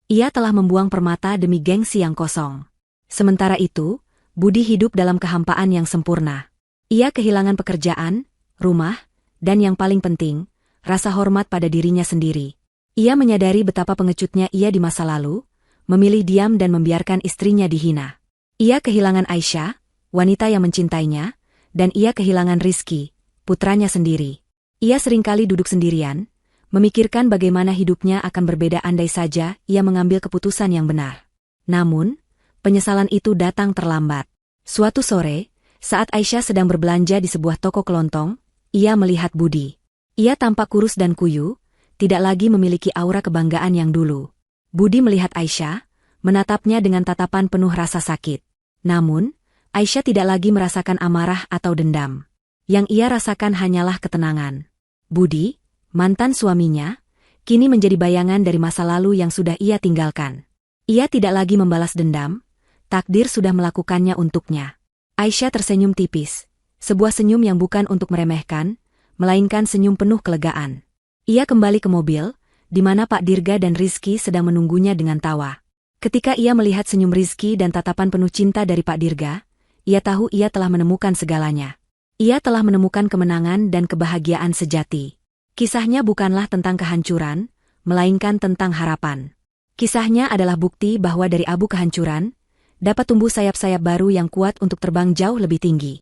Ia telah membuang permata demi gengsi yang kosong. Sementara itu, Budi hidup dalam kehampaan yang sempurna. Ia kehilangan pekerjaan, rumah, dan yang paling penting, rasa hormat pada dirinya sendiri. Ia menyadari betapa pengecutnya ia di masa lalu, memilih diam dan membiarkan istrinya dihina. Ia kehilangan Aisyah, wanita yang mencintainya, dan ia kehilangan Rizky, putranya sendiri. Ia seringkali duduk sendirian, memikirkan bagaimana hidupnya akan berbeda andai saja ia mengambil keputusan yang benar. Namun, penyesalan itu datang terlambat. Suatu sore, saat Aisyah sedang berbelanja di sebuah toko kelontong, ia melihat Budi. Ia tampak kurus dan kuyu, tidak lagi memiliki aura kebanggaan yang dulu. Budi melihat Aisyah, menatapnya dengan tatapan penuh rasa sakit. Namun, Aisyah tidak lagi merasakan amarah atau dendam. Yang ia rasakan hanyalah ketenangan. Budi, mantan suaminya, kini menjadi bayangan dari masa lalu yang sudah ia tinggalkan. Ia tidak lagi membalas dendam, takdir sudah melakukannya untuknya. Aisyah tersenyum tipis, sebuah senyum yang bukan untuk meremehkan, melainkan senyum penuh kelegaan. Ia kembali ke mobil, di mana Pak Dirga dan Rizky sedang menunggunya dengan tawa. Ketika ia melihat senyum Rizky dan tatapan penuh cinta dari Pak Dirga, ia tahu ia telah menemukan segalanya. Ia telah menemukan kemenangan dan kebahagiaan sejati. Kisahnya bukanlah tentang kehancuran, melainkan tentang harapan. Kisahnya adalah bukti bahwa dari abu kehancuran, dapat tumbuh sayap-sayap baru yang kuat untuk terbang jauh lebih tinggi.